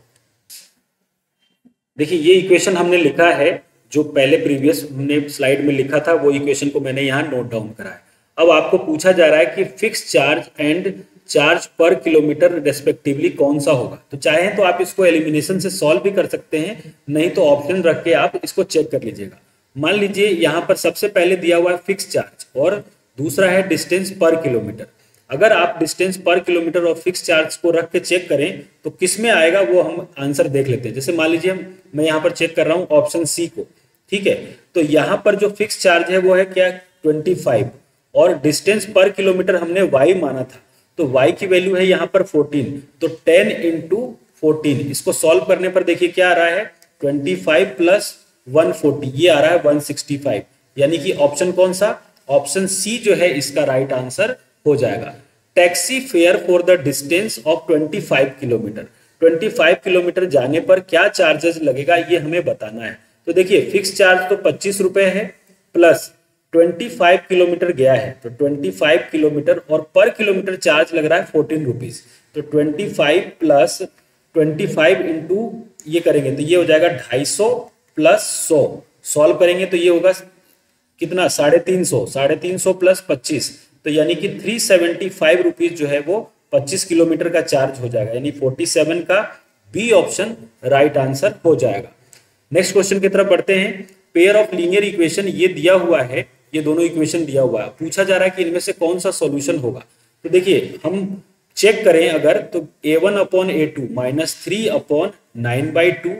देखिए ये इक्वेशन हमने लिखा है, जो पहले प्रीवियस हमने स्लाइड में लिखा था वो इक्वेशन को मैंने यहाँ नोट डाउन करा है। अब आपको पूछा जा रहा है कि फिक्स चार्ज एंड चार्ज पर किलोमीटर रेस्पेक्टिवली कौन सा होगा। तो चाहे तो आप इसको एलिमिनेशन से सॉल्व भी कर सकते हैं, नहीं तो ऑप्शन रख के आप इसको चेक कर लीजिएगा। मान लीजिए यहाँ पर सबसे पहले दिया हुआ है फिक्स चार्ज और दूसरा है डिस्टेंस पर किलोमीटर। अगर आप डिस्टेंस पर किलोमीटर और फिक्स चार्ज को रख के चेक करें तो किस में आएगा वो हम आंसर देख लेते हैं। जैसे मान लीजिए मैं यहाँ पर चेक कर रहा हूँ ऑप्शन सी को, ठीक है। तो यहाँ पर जो फिक्स चार्ज है वो है क्या, 25, और डिस्टेंस पर किलोमीटर हमने y माना था, तो y की वैल्यू है यहाँ पर 14, तो 10 इंटू 14, इसको सॉल्व करने पर देखिए क्या आ रहा है, 25 प्लस 140, ये आ रहा है 165, यानी कि ऑप्शन कौन सा, ऑप्शन सी जो है इसका राइट आंसर हो जाएगा। Taxi fare for the distance of 25 kilometre, 25 kilometre जाने पर क्या चार्जेस लगेगा ये हमें बताना है। तो देखिए फिक्स चार्ज तो 25 रुपए है, प्लस 25 किलोमीटर गया है तो 25 किलोमीटर और पर किलोमीटर चार्ज लग रहा है 14 रुपीज, तो 25 प्लस 25 इंटू ये करेंगे तो ये हो जाएगा 250 प्लस 100, सॉल्व करेंगे तो ये होगा कितना, 350 प्लस 25, तो यानी कि 375 रुपीज जो है वो 25 किलोमीटर का चार्ज हो जाएगा, यानी 47 का बी ऑप्शन राइट आंसर हो जाएगा। नेक्स्ट क्वेश्चन की तरफ बढ़ते हैं। पेयर ऑफ लीनियर इक्वेशन ये दिया हुआ है, ये दोनों इक्वेशन दिया हुआ है, पूछा जा रहा है कि इनमें से कौन सा सॉल्यूशन होगा। तो देखिए हम चेक करें अगर, तो a1 upon a2 minus 3 upon 9/2,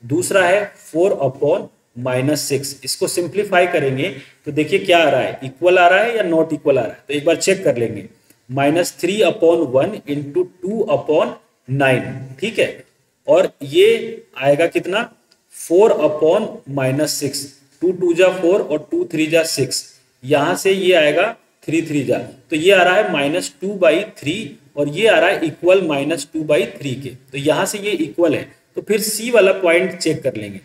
दूसरा है 4 अपॉन -6, इसको सिंप्लीफाई करेंगे तो देखिए क्या आ रहा है, इक्वल आ रहा है या नॉट इक्वल आ रहा है, तो एक बार चेक कर लेंगे। -3 अपॉन 1 इंटू 2 अपॉन 9, ठीक है, और ये आएगा कितना, 4 अपॉन -6, 2 2 जा 4 और 2 3 जा 6, यहां से ये आएगा 3 3 जा, तो ये आ रहा है -2/3 और ये आ रहा है इक्वल -2/3 के, तो यहां से ये इक्वल है, तो फिर सी वाला पॉइंट चेक कर लेंगे।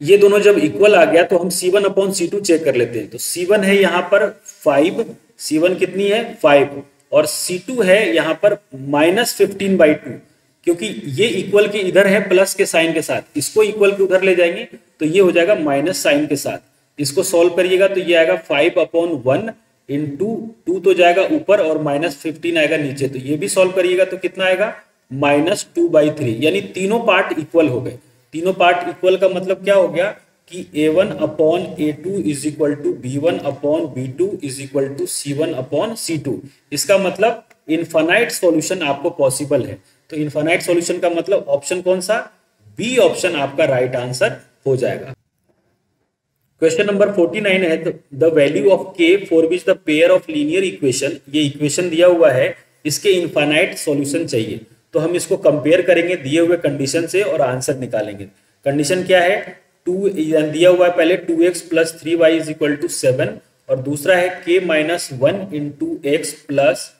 ये दोनों जब इक्वल आ गया तो हम C1 अपॉन C2 चेक कर लेते हैं। तो C1 है यहाँ पर 5, C1 कितनी है 5, और C2 है यहाँ पर -15/2, क्योंकि ये इक्वल के इधर है प्लस के साइन के साथ, इसको इक्वल के उधर ले जाएंगे तो ये हो जाएगा माइनस साइन के साथ, इसको सॉल्व करिएगा तो ये आएगा 5 अपॉन 1 इंटू 2 तो जाएगा ऊपर और -15 आएगा नीचे, तो ये भी सॉल्व करिएगा तो कितना आएगा -2/3, यानी तीनों पार्ट इक्वल हो गए। तीनों पार्ट इक्वल का मतलब क्या हो गया कि a1 upon a2 is equal to b1 upon b2 is equal to c1 upon c2। इसका मतलब इनफाइनाइट सॉल्यूशन आपको पॉसिबल है। तो इनफाइनाइट सॉल्यूशन का मतलब ऑप्शन कौन सा, बी ऑप्शन आपका राइट आंसर हो जाएगा। क्वेश्चन नंबर 49 है the value of k for which the pair of linear equation, ये इक्वेशन दिया हुआ है, इसके इनफाइनाइट सॉल्यूशन चाहिए। तो हम इसको कंपेयर करेंगे दिए हुए कंडीशन से और आंसर निकालेंगे। कंडीशन क्या है, 2 दिया हुआ है पहले 2x plus 3y is equal to 7, और दूसरा है k minus 1 into x plus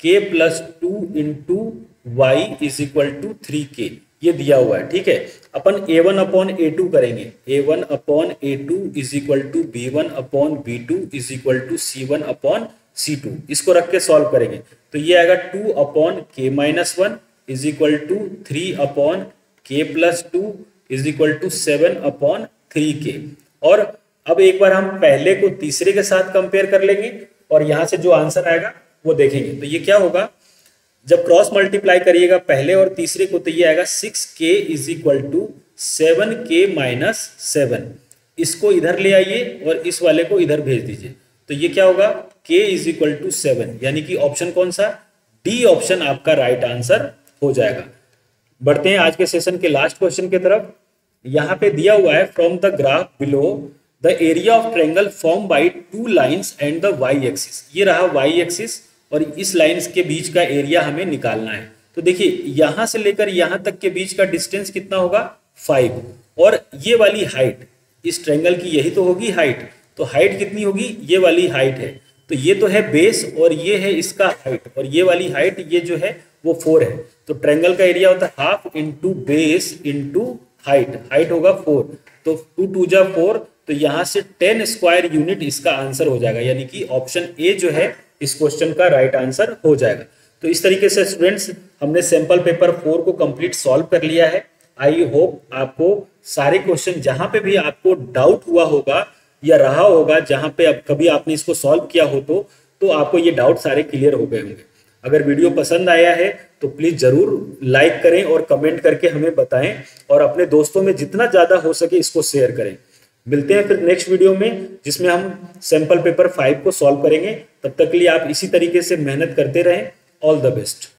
k plus 2 into y is equal to 3k, ये दिया हुआ है। ठीक है, अपन a1 अपॉन a2 करेंगे, a1 upon a2 is equal to b1 upon b2 is equal to c1 upon c2, इसको रख के सॉल्व करेंगे तो ये आएगा 2 upon k minus 1 is equal to 3 upon k plus 2 is equal to 7 upon 3k। और अब एक बार हम पहले को तीसरे के साथ कंपेयर कर लेंगे और यहां से जो आंसर आएगा वो देखेंगे। तो ये क्या होगा, जब क्रॉस मल्टीप्लाई करिएगा पहले और तीसरे को तो ये आएगा 6k is equal to 7k minus 7, इसको इधर ले आइए और इस वाले को इधर भेज दीजिए तो ये क्या होगा k इज इक्वल टू 7, यानी कि ऑप्शन कौन सा, डी ऑप्शन आपका राइट आंसर हो जाएगा। बढ़ते हैं आज के सेशन के लास्ट क्वेश्चन की तरफ। यहां पे दिया हुआ है from the graph below the area of triangle form by 2 lines and the y axis, ये रहा वाई एक्सिस और इस लाइंस के बीच का एरिया हमें निकालना है। तो देखिए यहां से लेकर यहां तक के बीच का डिस्टेंस कितना होगा 5, और ये वाली हाइट इस ट्रायंगल की यही तो होगी हाइट, तो हाइट कितनी होगी, ये वाली हाइट है, तो ये तो है बेस और ये है इसका हाइट, और ये वाली हाइट ये जो है वो 4 है। तो ट्रायंगल का एरिया होता है half into base into height, height होगा 4, तो 2 2 जा 4, तो यहाँ से 10 स्क्वायर यूनिट इसका आंसर हो जाएगा, यानी कि ऑप्शन ए जो है इस क्वेश्चन का राइट आंसर हो जाएगा। तो इस तरीके से स्टूडेंट्स हमने सैंपल पेपर 4 को कंप्लीट सॉल्व कर लिया है। आई होप आपको सारे क्वेश्चन जहां पे भी आपको डाउट हुआ होगा या रहा होगा, जहां पे अब कभी आपने इसको सॉल्व किया हो तो आपको ये डाउट सारे क्लियर हो गए होंगे। अगर वीडियो पसंद आया है तो प्लीज जरूर लाइक करें और कमेंट करके हमें बताएं, और अपने दोस्तों में जितना ज्यादा हो सके इसको शेयर करें। मिलते हैं फिर नेक्स्ट वीडियो में, जिसमें हम सैंपल पेपर 5 को सॉल्व करेंगे। तब तक के लिए आप इसी तरीके से मेहनत करते रहें। All the best.